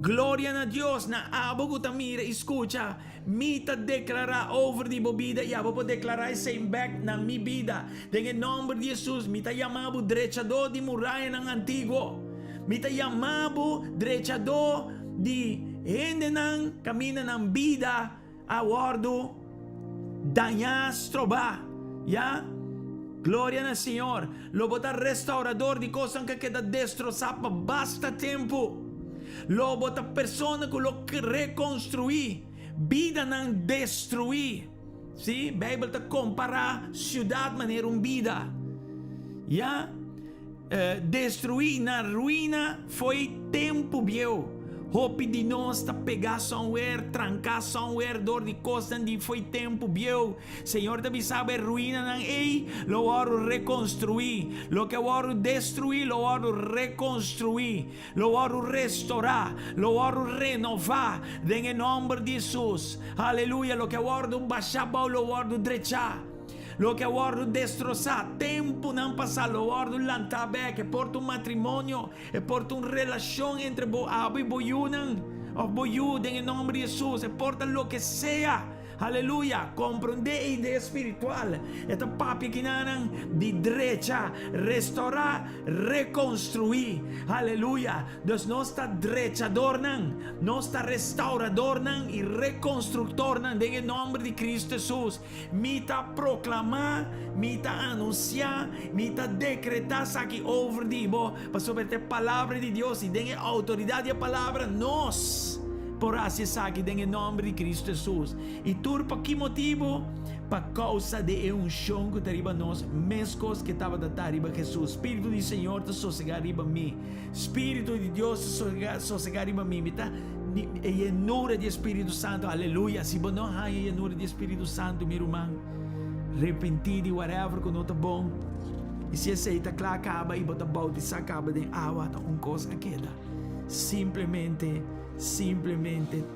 Glória a Deus. Na abo que mira, escuta. Mita declarar over de bebida e abo declarar sem back na minha vida. Em nome de Jesus. Mita chamado derechador de muralha no antigo. Mita chamado derechador de gente que camina na vida a bordo danhar trobar. Ya? Glória ao Senhor. Lo bota restaurador de coisas que queda destrozada basta tempo. Lo bota persona que lo reconstruir. Vida não destruir. Sim? A Bíblia te compara cidade maneira vida. Ya? Destruir na ruína foi tempo viu. Hope de nós ta pegar somewhere, trancar somewhere, dor de costa de foi tempo viu. Senhor te sabe ruína não ei, lo oro reconstruir, lo que oro destruir, lo oro reconstruir, lo oro restaurar, lo oro renovar, em nome de Jesus. Aleluia, lo que oro baixar, lo oro drechar. Lo que guardo destrozar, tempo não passar, lo guardo lantabe, que porta matrimônio, e porta relação entre abo e boyunan, o boyuden em nome de Jesus, e porta lo que sea. Aleluia, compreender a ideia espiritual. Esta papi que nanan de direita, restaurar, reconstruir. Aleluia, Deus não está direitador, não está restaurador e reconstrutor em nome de Cristo Jesus. Mita proclamar, mita anunciar, mita decretar aqui over dibo, para sobre a palavra de Deus e dengue autoridade a palavra nós. Por assim aqui em nome de Cristo Jesus. E tudo por que motivo? Por causa de unção que está nós, mescos que estava da riba Jesus. Espírito do Senhor está sossegar riba mim. Espírito de Deus sossegar riba mim. Está a llenura de Espírito Santo. Aleluia. Se você não tem a llenura de Espírito Santo, meu irmão, arrependido, whatever, que não está bom. E se aceita, claro, acaba e bota bautizar, acaba de água, uma coisa queda. Simplesmente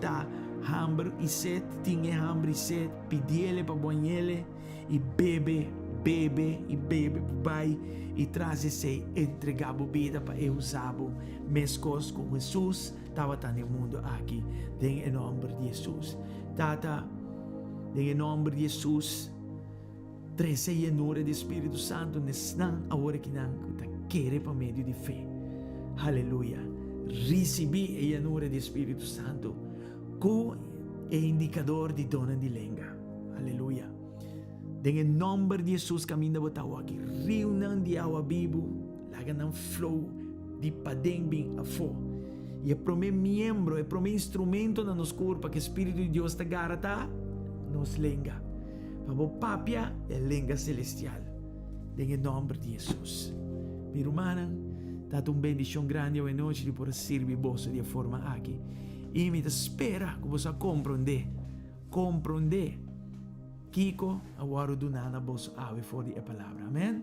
tá hambre e sed, tinha hambre e sed, pedi-lhe para banhar-lhe e bebe, vai e traz-se entregar a bebida para eu usar mescos com Jesus, estava no mundo aqui, em nome de Jesus. Tata, em nome de Jesus, treze llenura do Espírito Santo, nesnan agora que não quer para meio de fé. Aleluia. Recebi a llenura do Espírito Santo, que é indicador de dona de lenga. Aleluia. Em nome de Jesus, caminho de tawa aqui, rio não de água vivo, laga não flow de padem bem a fo. E é para meu membro, é para meu instrumento na nos corpo que o Espírito de Deus te garanta, nos lenga. Para o papia é lenga celestial. Em nome de Jesus. Minha irmã, dá uma bendição grande hoje noite de poder servir você de forma aqui. E me espera que você compreender. Kiko, agora do nada você ave fora a palavra. Amém?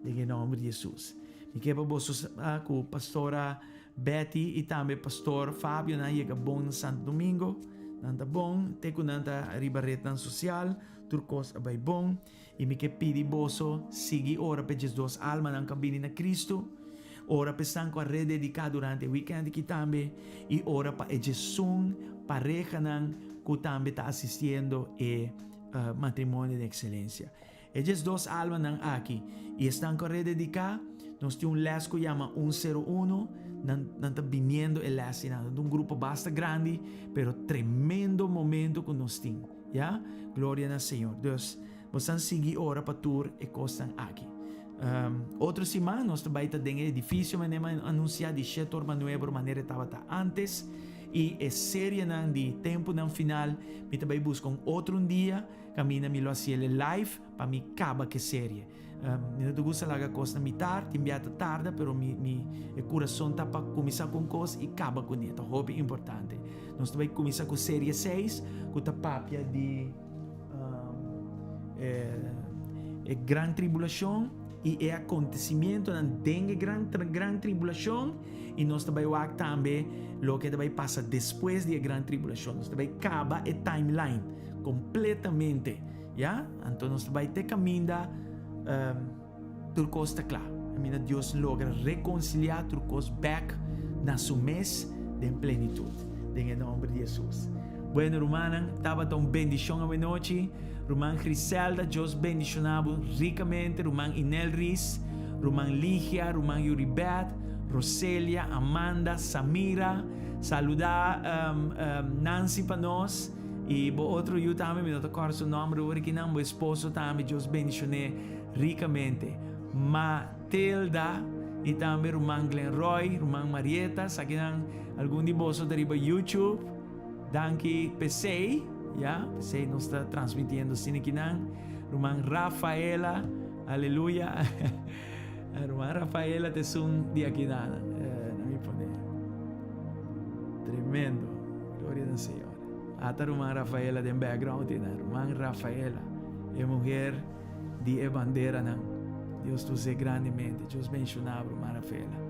Em nome de Jesus. E que para você com a pastora Betty e também pastor Fábio na iega bom no Santo Domingo. Nanta bom, te com nanta ribarreta social, turcos abay bom. E me que pedi você seguir ora para Jesus alma na cabine na Cristo. Ora pensando com a rededicada durante o weekend que também e ora para Jesus pareja que também está assistindo a matrimônio de excelência. Esses dois almas aqui e estão com a rededicada. Nós temos les que chama 101, não está viniendo el les, um grupo bastante grande, pero tremendo momento que nós temos. Ja? Glória ao Senhor. Deus, você seguir ora para tour e costan aqui. Outra semana nós também temos edifício, mas não anunciar de setor manueiro maneira estava antes e a série de tempo no final me também busco outro dia caminha me lo assim live para me acabar que série não gosta lá coisa me tarde enviada tarde pero mi coração tá para começar com coisa e acaba com isso é importante nós também começar com série 6 com a papia de grande tribulação e é acontecimento de grande tribulação e nós também também o que também passa depois da grande tribulação nós também acaba a timeline completamente já então nós também te caminha tudo costa claro a Deus logra reconciliar tudo costa back na sua mês de plenitude em nome de Jesus. Bueno, hermana, estava tão bendição a noite. Román Griselda, Dios bendicionado ricamente. Román Inel Riz, Román Ligia, Román Yuribet, Roselia, Amanda, Samira. Saludar Nancy para nós. E o outro eu também, me tocar seu nome, o original, meu esposo também, Dios bendicioné ricamente. Matilda, e também Román Glenroy, Román Marieta, aqui algum de vocês deriva YouTube. Danke PC, ya, PC nos está transmitiendo sin aqui Román Rafaela, aleluia. Román Rafaela te son de aqui não me pone. Tremendo, glória ao Senhor. Ata Román Rafaela de background, Román Rafaela é mulher de bandeira Deus tu sei grandemente, Deus mencionava Román Rafaela.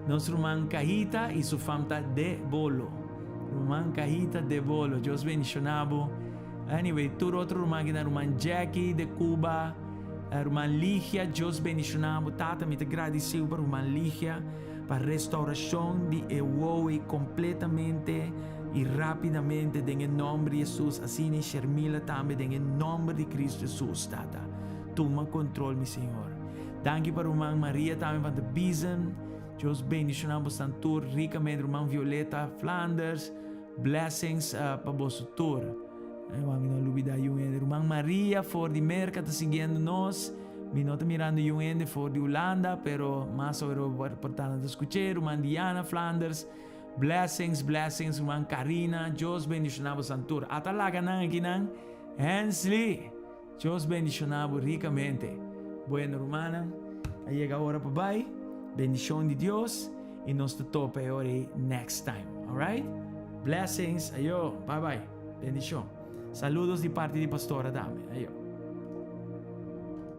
Nosso Román Cajita e sua família de bolo. Román Cajita de bolo, Deus bendicionado. Anyway, todo outro Román, Román Jackie de Cuba, Irmã Ligia, Deus bendicionamos, Tata, me agradeceu para Irmã Ligia, para a restauração de Ewoe completamente e rapidamente, em nome de Jesus, assim em Shermila também, em nome de Cristo Jesus, Tata. Toma controle, meu Senhor. Danke para Irmã Maria também, para a Bison. Deus bendicionamos tanto ricamente, Irmã Violeta Flanders. Blessings para vosso tour. Vamos não olvidar Irmã Maria, for de Merca, está seguindo nós. Me não está mirando for de Holanda, pero mais sobre o importante de escutar. Irmã Diana Flanders. Blessings, blessings, Irmã Karina. Deus bendicionamos tanto. Atalaga nang aqui nang. Hensley. Deus bendicionamos ricamente. Bueno, hermana. Aí chega a hora para bye. Bendição de Deus. E nós te topa agora next time. Alright? Blessings. Ayo. Bye bye. Bendição. Saludos de parte de Pastora Dame. Ayo.